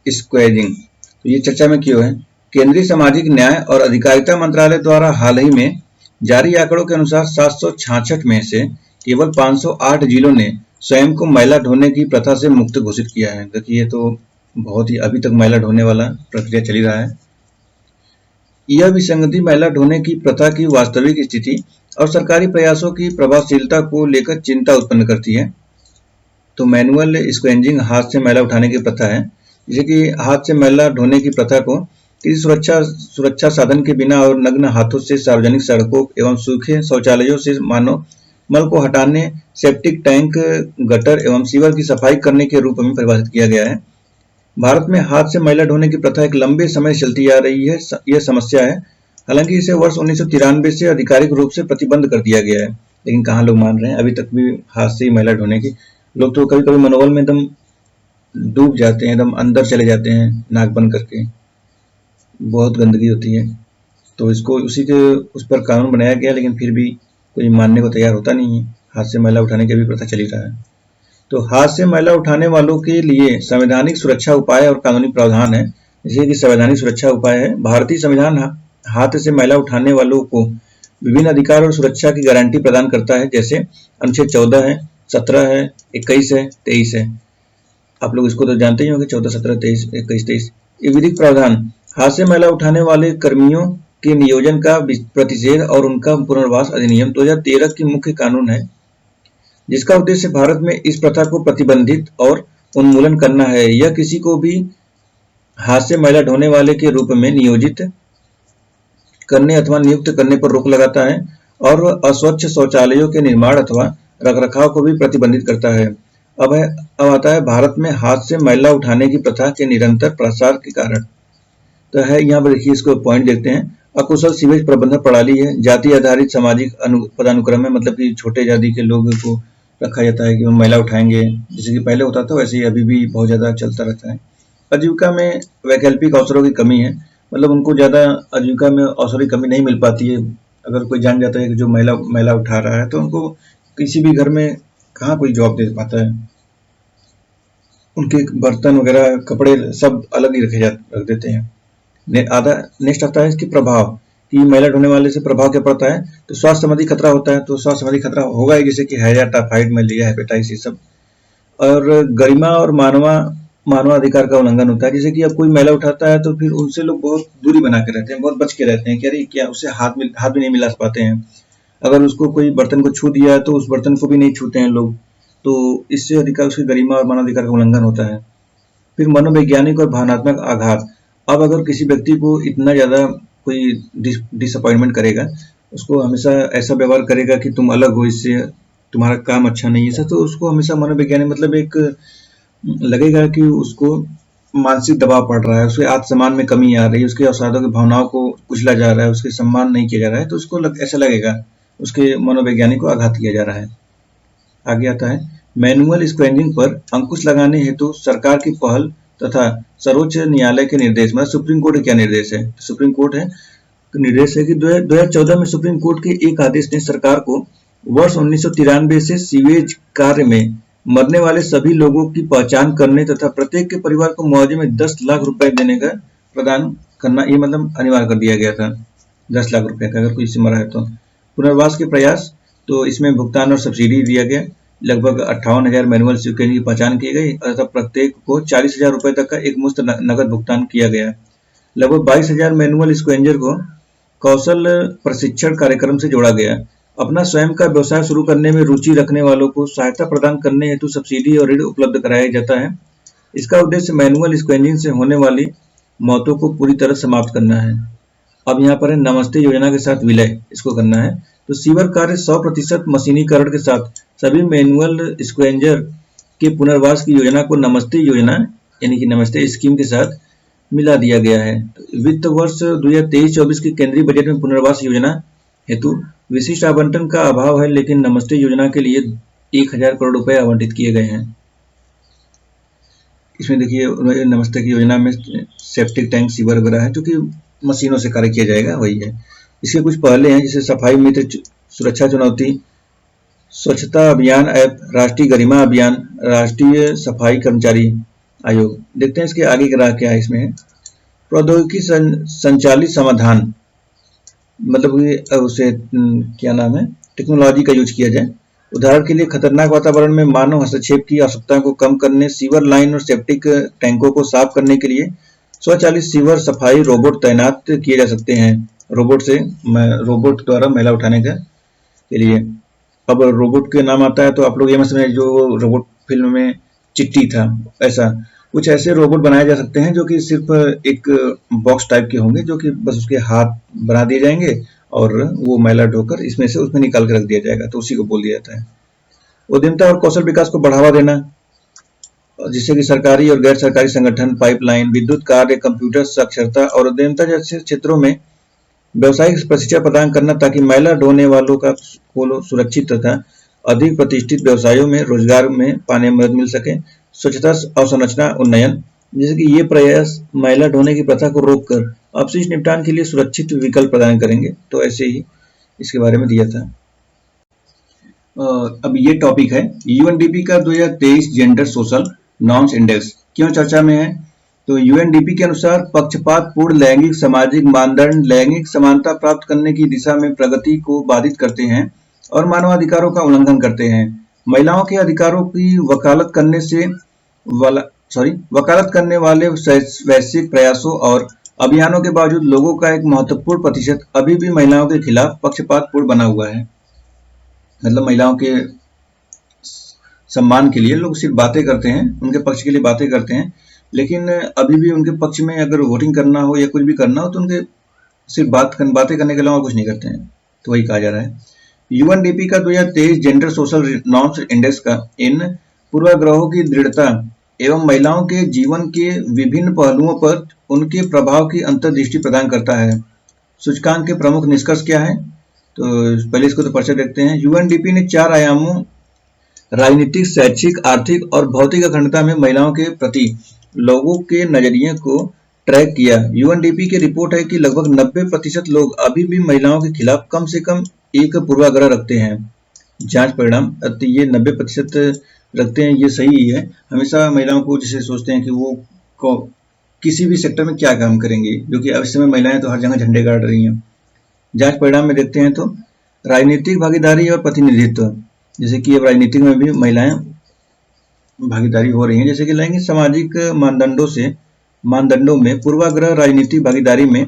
स्क्वेजिंग। तो ये चर्चा में क्यों है। केंद्रीय सामाजिक न्याय और अधिकारिता मंत्रालय द्वारा हाल ही में जारी आंकड़ों के अनुसार 766 में से केवल 508 जिलों ने स्वयं को मैला ढोने की प्रथा से मुक्त घोषित किया है। देखिए ये तो बहुत ही अभी तक मैला ढोने वाला प्रक्रिया चली रहा है। यह विसंगति मैला ढोने की प्रथा की वास्तविक स्थिति और सरकारी प्रयासों की प्रभावशीलता को लेकर चिंता उत्पन्न करती है। तो मैनुअल स्क्वेजिंग हाथ से मैला उठाने की प्रथा है, जैसे कि हाथ से मैला ढोने की प्रथा को किसी सुरक्षा साधन के बिना और नग्न हाथों से सार्वजनिक सड़कों एवं सूखे शौचालयों से मानव मल को हटाने, सेप्टिक टैंक, गटर एवं सीवर की सफाई करने के रूप में परिभाषित किया गया है। भारत में हाथ से मैला ढोने की प्रथा एक लंबे समय से चलती आ रही है। यह समस्या है, हालांकि इसे वर्ष 1993 से आधिकारिक रूप से प्रतिबंध कर दिया गया है, लेकिन कहाँ लोग मान रहे हैं। अभी तक भी हाथ से ही मैला ढोने की लोग तो कभी कभी मनोबल में एकदम डूब जाते हैं, एकदम अंदर चले जाते हैं नाक बंद करके, बहुत गंदगी होती है। तो इसको उस पर कानून बनाया गया, लेकिन फिर भी कोई मानने को तैयार होता नहीं है। हाथ से मैला उठाने की भी प्रथा चली रहा है। तो हाथ से मैला उठाने वालों के लिए संवैधानिक सुरक्षा उपाय और कानूनी प्रावधान है। जैसे कि संवैधानिक सुरक्षा उपाय है, भारतीय संविधान हाथ से मैला उठाने वालों को विभिन्न अधिकार और सुरक्षा की गारंटी प्रदान करता है, जैसे अनुच्छेद 14 है, 17 है, 21 है, 23 है। आप लोग इसको तो जानते ही होंगे, 14, 17, 23, 21, 23। ये विधिक प्रावधान हाथ से मैला उठाने वाले कर्मियों के नियोजन का प्रतिषेध और उनका पुनर्वास अधिनियम 2013 की मुख्य कानून है, जिसका उद्देश्य भारत में इस प्रथा को प्रतिबंधित और उन्मूलन करना है। यह किसी को भी हाथ से मैला ढोने वाले के रूप में नियोजित करने अथवा नियुक्त करने पर रोक लगाता है, और अस्वच्छ शौचालयों के निर्माण अथवा रखरखाव को भी प्रतिबंधित करता है। अब आता है भारत में हाथ से मैला उठाने की प्रथा के निरंतर प्रसार के कारण। तो है यहाँ पर देखिए, इसको पॉइंट देखते हैं। अकुशल सीवेज प्रबंधन प्रणाली है, जाति आधारित सामाजिक पदानुक्रम है, मतलब कि छोटे जाति के लोगों को रखा जाता है कि वो मैला उठाएंगे, जैसे कि पहले होता था वैसे ही अभी भी बहुत ज़्यादा चलता रहता है। आजीविका में वैकल्पिक अवसरों की कमी है, मतलब उनको ज़्यादा आजीविका में अवसरों की कमी नहीं मिल पाती है। अगर कोई जान जाता है कि जो मैला उठा रहा है, तो उनको किसी भी घर में कहाँ कोई जॉब दे पाता है। उनके बर्तन वगैरह कपड़े सब अलग ही रख देते हैं। नेक्स्ट आता है इसकी प्रभाव, कि मैला ढोने वाले से प्रभाव क्या पड़ता है। तो स्वास्थ्य संबंधी खतरा होता है, तो स्वास्थ्य संबंधी खतरा होगा ही, जैसे कि हैजा, टाइफाइड, मलेरिया, हेपेटाइटिस, ये सब। और गरिमा और मानवाधिकार का उल्लंघन होता है, जैसे कि अब कोई मैला उठाता है तो फिर उनसे लोग बहुत दूरी बना के रहते हैं, बहुत बच के रहते हैं कि अरे क्या, उससे हाथ भी नहीं मिला पाते हैं। अगर उसको कोई बर्तन को छू दिया तो उस बर्तन को भी नहीं छूते हैं लोग, तो इससे अधिकार उसकी गरिमा और मानवाधिकार का उल्लंघन होता है। फिर मनोवैज्ञानिक और भावनात्मक आघात। अब अगर किसी व्यक्ति को इतना ज़्यादा कोई डिसअपॉइंटमेंट करेगा, उसको हमेशा ऐसा व्यवहार करेगा कि तुम अलग हो इससे, तुम्हारा काम अच्छा नहीं है ऐसा, तो उसको हमेशा मनोवैज्ञानिक मतलब एक लगेगा कि उसको मानसिक दबाव पड़ रहा है, उसके आत्मसम्मान में कमी आ रही है, उसके अवसादों की भावनाओं को कुचला जा रहा है, उसके सम्मान नहीं किया जा रहा है, तो उसको ऐसा लगेगा उसके मनोवैज्ञानिक को आघात किया जा रहा है। आगे आता है मैनुअल स्क्वेंजिंग पर अंकुश लगाने हेतु सरकार की पहल तथा सर्वोच्च न्यायालय के निर्देश। मतलब सुप्रीम कोर्ट का क्या निर्देश है? सुप्रीम कोर्ट है निर्देश है कि 2014 में सुप्रीम कोर्ट के एक आदेश ने सरकार को वर्ष 1993 से सीवेज कार्य में मरने वाले सभी लोगों की पहचान करने तथा प्रत्येक के परिवार को मुआवजे में 10 लाख रुपए देने का प्रदान करना, ये मतलब अनिवार्य कर दिया गया था 10 लाख रुपए का अगर कोई इससे मरा है तो। पुनर्वास के प्रयास, तो इसमें भुगतान और सब्सिडी दिया गया। लगभग 58,000 मैनुअल स्वीकृति की पहचान की गई तथा प्रत्येक को 40,000 रुपए तक का एक मुश्त नगद भुगतान किया गया। लगभग 22,000 मैनुअल स्क्वेंजर को कौशल प्रशिक्षण कार्यक्रम से जोड़ा गया। अपना स्वयं का व्यवसाय शुरू करने में रुचि रखने वालों को सहायता प्रदान करने हेतु सब्सिडी और ऋण उपलब्ध कराया जाता है। इसका उद्देश्य मैनुअल स्क्वेंजिंग से होने वाली मौतों को पूरी तरह समाप्त करना है। अब यहाँ पर है नमस्ते योजना के साथ विलय, इसको करना है। तो सीवर कार्य 100% मशीनीकरण के साथ सभी मैनुअल स्क्वेंजर के पुनर्वास की योजना को नमस्ते योजना यानी कि नमस्ते स्कीम के साथ मिला दिया गया है। वित्त वर्ष 2023-24 के केंद्रीय बजट में पुनर्वास योजना हेतु विशिष्ट आवंटन का अभाव है, लेकिन नमस्ते योजना के लिए 1,000 करोड़ रुपए आवंटित किए गए हैं। इसमें देखिए नमस्ते की योजना में सेप्टिक टैंक सीवर वगैरह है जो कि मशीनों से कार्य किया जाएगा, वही है। इसके कुछ पहले हैं जैसे सफाई मित्र सुरक्षा चुनौती, स्वच्छता अभियान ऐप, राष्ट्रीय गरिमा अभियान, राष्ट्रीय सफाई कर्मचारी आयोग। देखते हैं इसके आगे का क्या है। इसमें प्रौद्योगिकी संचालित समाधान, मतलब उसे क्या नाम है, टेक्नोलॉजी का यूज किया जाए। उदाहरण के लिए खतरनाक वातावरण में मानव हस्तक्षेप की आवश्यकता को कम करने, सीवर लाइन और सेप्टिक टैंकों को साफ करने के लिए स्वचालित सीवर सफाई रोबोट तैनात किए जा सकते हैं। रोबोट द्वारा मैला उठाने के लिए। अब रोबोट के नाम आता है तो आप लोग ये मत समझे जो रोबोट फिल्म में चिट्टी था, ऐसा कुछ ऐसे रोबोट बनाए जा सकते हैं जो कि सिर्फ एक बॉक्स टाइप के होंगे, जो कि बस उसके हाथ बना दिए जाएंगे और वो मैला ढोकर इसमें से उसमें निकाल के रख दिया जाएगा, तो उसी को बोल दिया जाता है। उद्यमता और कौशल विकास को बढ़ावा देना, जिससे कि सरकारी और गैर सरकारी संगठन, पाइपलाइन, विद्युत कार्य, कंप्यूटर साक्षरता और उद्यमता जैसे क्षेत्रों में व्यावसायिक प्रशिक्षण प्रदान करना, ताकि मैला ढोने वालों का को सुरक्षित तथा अधिक प्रतिष्ठित व्यवसायों में रोजगार में पाने में मदद मिल सके। स्वच्छता अवसंरचना उन्नयन, जैसे कि ये प्रयास मैला ढोने की प्रथा को रोककर अपशिष्ट निपटान के लिए सुरक्षित विकल्प प्रदान करेंगे। तो ऐसे ही इसके बारे में दिया था। अब ये टॉपिक है यूएनडीपी का 2023 जेंडर सोशल नॉर्म्स इंडेक्स क्यों चर्चा में है। तो यूएनडीपी के अनुसार पक्षपात पूर्ण लैंगिक सामाजिक मानदंड लैंगिक समानता प्राप्त करने की दिशा में प्रगति को बाधित करते हैं और मानवाधिकारों का उल्लंघन करते हैं। महिलाओं के अधिकारों की वकालत करने वाले वैश्विक प्रयासों और अभियानों के बावजूद लोगों का एक महत्वपूर्ण प्रतिशत अभी भी महिलाओं के खिलाफ पक्षपातपूर्ण बना हुआ है। मतलब महिलाओं के सम्मान के लिए लोग सिर्फ बातें करते हैं, उनके पक्ष के लिए बातें करते हैं, लेकिन अभी भी उनके पक्ष में अगर वोटिंग करना हो या कुछ भी करना हो तो उनके सिर्फ बातें करने के अलावा कुछ नहीं करते हैं। तो वही कहा जा रहा है। यूएनडीपी का 2023 जेंडर सोशल नॉर्म्स इंडेक्स का इन पूर्वाग्रहों की दृढ़ता एवं महिलाओं के जीवन के विभिन्न पहलुओं पर उनके प्रभाव की अंतर्दृष्टि प्रदान करता है। सूचकांक के प्रमुख निष्कर्ष क्या है, तो पहले इसको तो परिचय देखते हैं। यूएनडीपी ने 4 आयामों राजनीतिक, शैक्षिक, आर्थिक और भौतिक अखंडता में महिलाओं के प्रति लोगों के नजरिए को ट्रैक किया। यूएनडीपी की रिपोर्ट है कि लगभग 90% लोग अभी भी महिलाओं के खिलाफ कम से कम एक पूर्वाग्रह रखते हैं। जांच परिणाम, ये 90% रखते हैं, ये सही है। हमेशा महिलाओं को जैसे सोचते हैं कि वो किसी भी सेक्टर में क्या काम करेंगी, जो कि अब इस समय महिलाएं तो हर जगह झंडे गाड़ रही हैं। जांच परिणाम में देखते हैं तो राजनीतिक भागीदारी और प्रतिनिधित्व, जैसे कि अब राजनीतिक में भी महिलाएं भागीदारी हो रही हैं। जैसे कि लैंगिक सामाजिक मानदंडों में पूर्वाग्रह, राजनीतिक भागीदारी में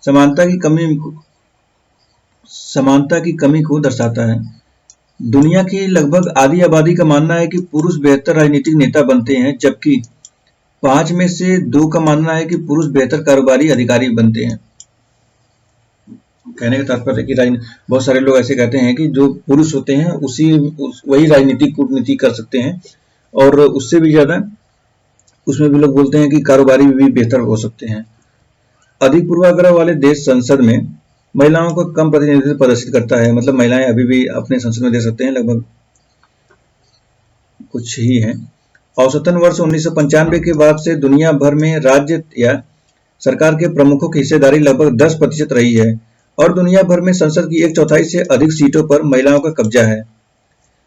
समानता की कमी समानता की कमी को दर्शाता है। दुनिया की लगभग आधी आबादी का मानना है कि पुरुष बेहतर राजनीतिक नेता बनते हैं, जबकि 5 में से 2 का मानना है कि पुरुष बेहतर कारोबारी अधिकारी बनते हैं। कहने का तात्पर्य है कि बहुत सारे लोग ऐसे कहते हैं कि जो पुरुष होते हैं वही राजनीतिक कूटनीति कर सकते हैं, और उससे भी ज़्यादा उसमें भी लोग बोलते हैं कि कारोबारी भी बेहतर हो सकते हैं। अधिक पूर्वाग्रह वाले देश संसद में महिलाओं को कम प्रतिनिधित्व प्रदर्शित करता है। मतलब महिलाएं अभी भी अपने संसद में दे सकते हैं, लगभग कुछ ही हैं। औसतन वर्ष 1995 के बाद से दुनिया भर में राज्य या सरकार के प्रमुखों की हिस्सेदारी लगभग 10% रही है, और दुनिया भर में संसद की 1/4 से अधिक सीटों पर महिलाओं का कब्जा है।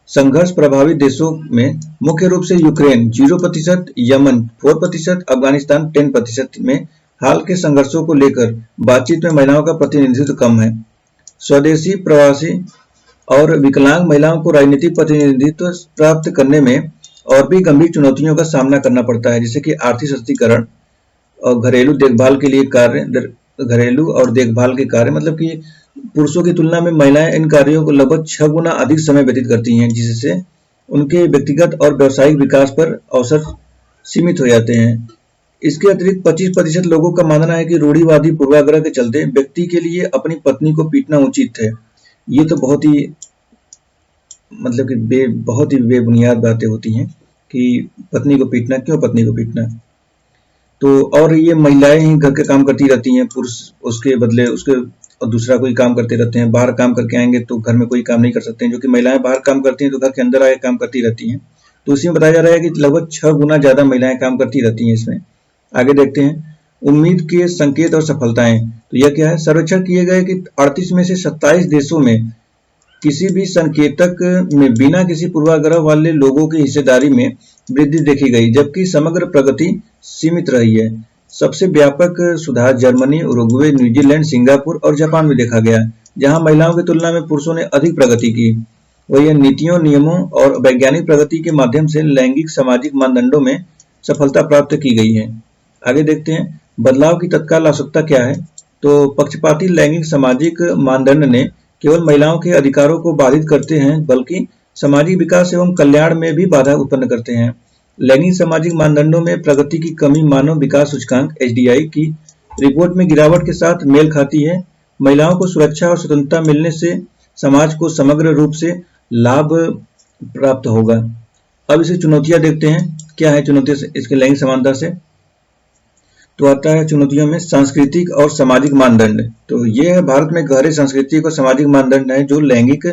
संघर्ष प्रभावित देशों में मुख्य रूप से यूक्रेन 0%, यमन 4%, अफगानिस्तान 10% में हाल के संघर्षों को लेकर बातचीत में महिलाओं का प्रतिनिधित्व कम है। स्वदेशी, प्रवासी और विकलांग महिलाओं को राजनीतिक प्रतिनिधित्व प्राप्त करने में और भी गंभीर चुनौतियों का सामना करना पड़ता है, जैसे कि आर्थिक सशक्तिकरण और घरेलू देखभाल के लिए कार्य, घरेलू और देखभाल के कार्य। मतलब कि पुरुषों की तुलना में महिलाएं इन कार्यों को लगभग 6 गुना अधिक समय व्यतीत करती हैं, जिससे उनके व्यक्तिगत और व्यावसायिक विकास पर अवसर सीमित हो जाते हैं। इसके अतिरिक्त 25% लोगों का मानना है कि रूढ़िवादी पूर्वाग्रह के चलते व्यक्ति के लिए अपनी पत्नी को पीटना उचित है। ये तो बहुत ही मतलब कि बहुत ही बेबुनियाद बातें होती हैं कि पत्नी को पीटना, क्यों पत्नी को पीटना। तो और ये महिलाएं ही घर के काम करती रहती हैं, पुरुष उसके बदले उसके और दूसरा कोई काम करते रहते हैं। बाहर काम करके आएंगे तो घर में कोई काम नहीं कर सकते हैं, जो कि महिलाएं बाहर काम करती हैं तो घर के अंदर आके काम करती रहती हैं। तो इसी में बताया जा रहा है कि लगभग 6 गुना ज़्यादा महिलाएं काम करती रहती हैं इसमें। आगे देखते हैं उम्मीद के संकेत और सफलताएं। तो यह क्या है? सर्वेक्षण किए गए कि 38 में से 27 देशों में किसी भी संकेतक में बिना किसी पूर्वाग्रह वाले लोगों की हिस्सेदारी में वृद्धि देखी गई, जबकि समग्र प्रगति सीमित रही है। सबसे व्यापक सुधार जर्मनी, उरुग्वे, न्यूजीलैंड, सिंगापुर और जापान में देखा गया, जहां महिलाओं की तुलना में पुरुषों ने अधिक प्रगति की। वही नीतियों, नियमों और वैज्ञानिक प्रगति के माध्यम से लैंगिक सामाजिक मानदंडों में सफलता प्राप्त की गई है। आगे देखते हैं बदलाव की तत्काल आवश्यकता क्या है। तो पक्षपाती लैंगिक सामाजिक मानदंड ने केवल महिलाओं के अधिकारों को बाधित करते हैं, बल्कि सामाजिक विकास एवं कल्याण में भी बाधा उत्पन्न करते हैं। लैंगिक सामाजिक मानदंडों में प्रगति की कमी मानव विकास सूचकांक (HDI) की रिपोर्ट में गिरावट के साथ मेल खाती है। महिलाओं को सुरक्षा और स्वतंत्रता मिलने से समाज को समग्र रूप से लाभ प्राप्त होगा। अब इसे चुनौतियां देखते हैं, क्या है चुनौतियां इसके लैंगिक समानता से। तो आता है चुनौतियों में सांस्कृतिक और सामाजिक मानदंड। तो ये है भारत में गहरे सांस्कृतिक और सामाजिक मानदंड है जो लैंगिक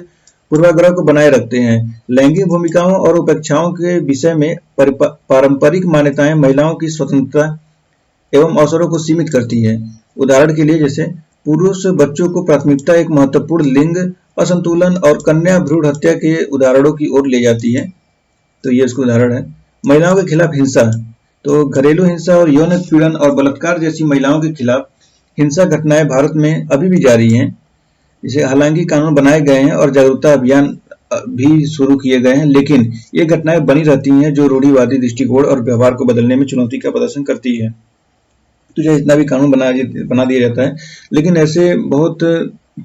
पूर्वाग्रह को बनाए रखते हैं। लैंगिक भूमिकाओं और उपेक्षाओं के विषय में पारंपरिक मान्यताएं महिलाओं की स्वतंत्रता एवं अवसरों को सीमित करती है। उदाहरण के लिए जैसे पुरुष बच्चों को प्राथमिकता एक महत्वपूर्ण लिंग असंतुलन और कन्या भ्रूण हत्या के उदाहरणों की ओर ले जाती है। तो ये इसका उदाहरण है। महिलाओं के खिलाफ हिंसा। तो घरेलू हिंसा और यौन उत्पीड़न और बलात्कार जैसी महिलाओं के खिलाफ हिंसा घटनाएं भारत में अभी भी जारी हैं। इसे हालांकि कानून बनाए गए हैं और जागरूकता अभियान भी शुरू किए गए हैं, लेकिन ये घटनाएं बनी रहती हैं जो रूढ़िवादी दृष्टिकोण और व्यवहार को बदलने में चुनौती का प्रदर्शन करती है। तो चाहे इतना भी कानून बना दिया जाता है, लेकिन ऐसे बहुत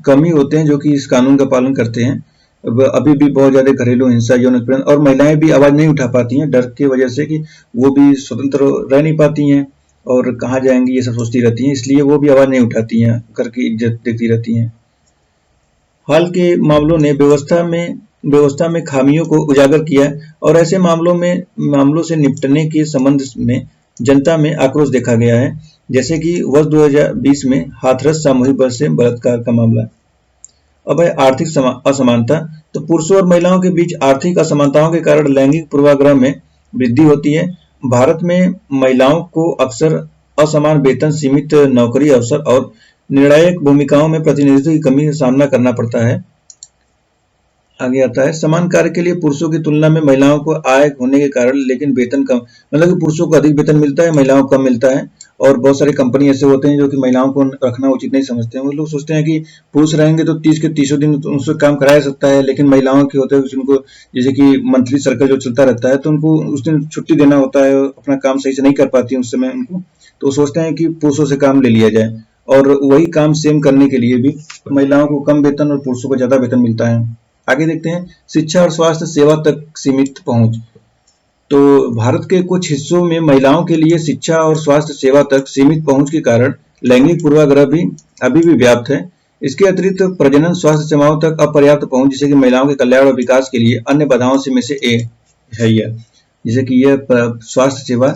कम ही होते हैं जो कि इस कानून का पालन करते हैं। अभी भी बहुत ज्यादा घरेलू हिंसा, यौन उत्पीड़न, और महिलाएं भी आवाज नहीं उठा पाती हैं डर की वजह से कि वो भी स्वतंत्र रह नहीं पाती हैं और कहाँ जाएंगी ये सब सोचती रहती हैं, इसलिए वो भी आवाज नहीं उठाती हैं, घर की इज्जत देखती रहती हैं। हाल के मामलों ने व्यवस्था में खामियों को उजागर किया और ऐसे मामलों से निपटने के संबंध में जनता में आक्रोश देखा गया है, जैसे कि वर्ष 2020 में हाथरस सामूहिक बस से बलात्कार का मामला। अब है आर्थिक असमानता। तो पुरुषों और महिलाओं के बीच आर्थिक असमानताओं के कारण लैंगिक पूर्वाग्रह में वृद्धि होती है। भारत में महिलाओं को अक्सर असमान वेतन, सीमित नौकरी अवसर और निर्णायक भूमिकाओं में प्रतिनिधित्व की कमी का सामना करना पड़ता है। आगे आता है समान कार्य के लिए पुरुषों की तुलना में महिलाओं को आय होने के कारण लेकिन वेतन कम, मतलब कि पुरुषों को अधिक वेतन मिलता है, महिलाओं को कम मिलता है। और बहुत सारे कंपनी ऐसे होते हैं जो कि महिलाओं को रखना उचित नहीं समझते हैं। वो लोग सोचते हैं कि पुरुष रहेंगे तो 30 के 30 दिन उनसे काम कराया सकता है, लेकिन महिलाओं के होते हैं उनको जैसे कि मंथली सर्कल जो चलता रहता है तो उनको उस दिन छुट्टी देना होता है, अपना काम सही से नहीं कर पाती उस समय उनको, तो सोचते हैं कि पुरुषों से काम ले लिया जाए और वही काम सेम करने के लिए भी महिलाओं को कम वेतन और पुरुषों को ज्यादा वेतन मिलता है। आगे देखते हैं, शिक्षा और स्वास्थ्य सेवा तक सीमित पहुंच। तो भारत के कुछ हिस्सों में महिलाओं के लिए शिक्षा और स्वास्थ्य सेवा तक सीमित पहुंच के कारण लैंगिक पूर्वाग्रह भी अभी भी व्याप्त है। इसके अतिरिक्त प्रजनन स्वास्थ्य सेवाओं तक अपर्याप्त पहुंच, जिससे कि महिलाओं के कल्याण और विकास के लिए अन्य बाधाओं से में से एक है यह। जैसे कि यह स्वास्थ्य सेवा,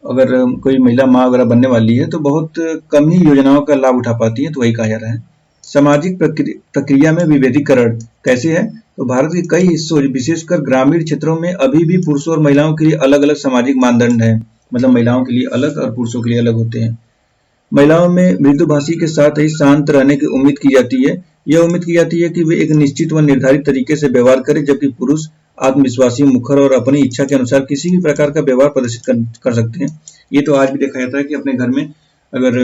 अगर कोई महिला माँ वगैरह बनने वाली है तो बहुत कम ही योजनाओं का लाभ उठा पाती है, तो वही कहा जा रहा है। सामाजिक प्रक्रिया में विभेदीकरण कैसे है? तो भारत के कई हिस्सों, विशेषकर ग्रामीण क्षेत्रों में अभी भी पुरुषों और महिलाओं के लिए अलग अलग सामाजिक मानदंड है। मतलब महिलाओं के लिए अलग और पुरुषों के लिए अलग होते हैं। महिलाओं में मृदुभाषी के साथ ही शांत रहने की उम्मीद की जाती है। यह उम्मीद की जाती है कि वे एक निश्चित व निर्धारित तरीके से व्यवहार करें, जबकि पुरुष आत्मविश्वासी, मुखर और अपनी इच्छा के अनुसार किसी भी प्रकार का व्यवहार प्रदर्शित कर सकते हैं। ये तो आज भी देखा जाता है कि अपने घर में अगर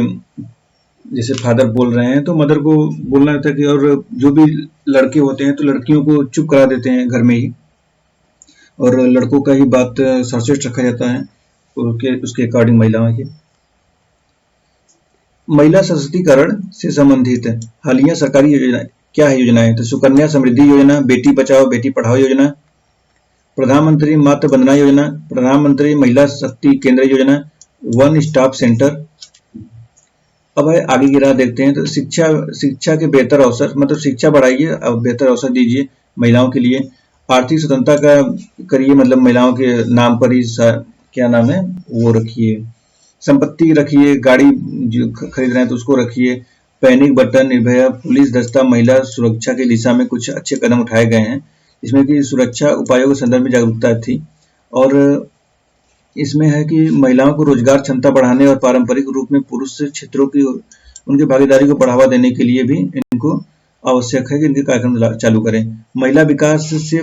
जैसे फादर बोल रहे हैं तो मदर को बोलना होता है कि, और जो भी लड़के होते हैं तो लड़कियों को चुप करा देते हैं घर में ही, और लड़कों का ही बात सर्वश्रेष्ठ रखा जाता है उसके अकॉर्डिंग महिलाओं के। महिला सशक्तिकरण से संबंधित हालिया सरकारी योजना क्या है? योजनाएं तो सुकन्या समृद्धि योजना, बेटी बचाओ बेटी पढ़ाओ योजना, प्रधानमंत्री मातृ वंदना योजना, प्रधानमंत्री महिला शक्ति केंद्र योजना, वन स्टॉप सेंटर। अब है आगे की राह देखते हैं। तो शिक्षा के बेहतर अवसर, मतलब शिक्षा बढ़ाइए और बेहतर अवसर दीजिए महिलाओं के लिए। आर्थिक स्वतंत्रता का करिए, मतलब महिलाओं के नाम पर ही क्या नाम है वो रखिए, संपत्ति रखिए, गाड़ी जो खरीद रहे हैं तो उसको रखिए। पैनिक बटन, निर्भया, पुलिस दस्ता, महिला सुरक्षा की दिशा में कुछ अच्छे कदम उठाए गए हैं। इसमें कि सुरक्षा उपायों के संदर्भ में जागरूकता थी, और इसमें है कि महिलाओं को रोजगार क्षमता बढ़ाने और पारंपरिक रूप में पुरुष क्षेत्रों की उनकी भागीदारी को बढ़ावा देने के लिए भी इनको आवश्यक है कि इनके कार्यक्रम चालू करें। महिला विकास से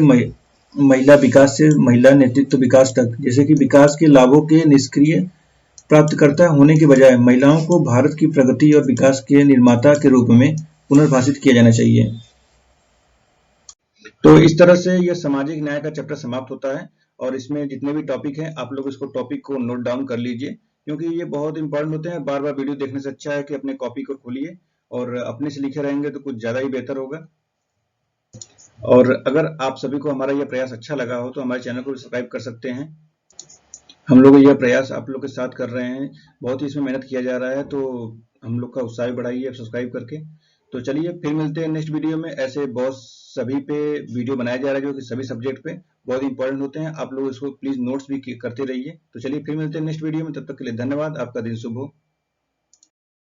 महिला नेतृत्व विकास तक, जैसे कि विकास के लाभों के निष्क्रिय प्राप्तकर्ता होने के बजाय महिलाओं को भारत की प्रगति और विकास के निर्माता के रूप में पुनर्भाषित किया जाना चाहिए। तो इस तरह से यह सामाजिक न्याय का चैप्टर समाप्त होता है, और इसमें जितने भी टॉपिक हैं आप लोग इसको टॉपिक को नोट डाउन कर लीजिए, क्योंकि ये बहुत इंपॉर्टेंट होते हैं। बार बार वीडियो देखने से अच्छा है कि अपने कॉपी को खोलिए और अपने से लिखे रहेंगे तो कुछ ज्यादा ही बेहतर होगा। और अगर आप सभी को हमारा यह प्रयास अच्छा लगा हो तो हमारे चैनल को सब्सक्राइब कर सकते हैं। हम लोग यह प्रयास आप लोग के साथ कर रहे हैं, बहुत ही इसमें मेहनत किया जा रहा है, तो हम लोग का उत्साह बढ़ाइए सब्सक्राइब करके। तो चलिए फिर मिलते हैं नेक्स्ट वीडियो में। ऐसे बहुत सभी पे वीडियो बनाया जा रहा है जो कि सभी सब्जेक्ट पे बहुत इंपॉर्टेंट होते हैं। आप लोग इसको प्लीज नोट्स भी करते रहिए। तो चलिए फिर मिलते हैं नेक्स्ट वीडियो में, तब तक के लिए धन्यवाद। आपका दिन शुभ हो।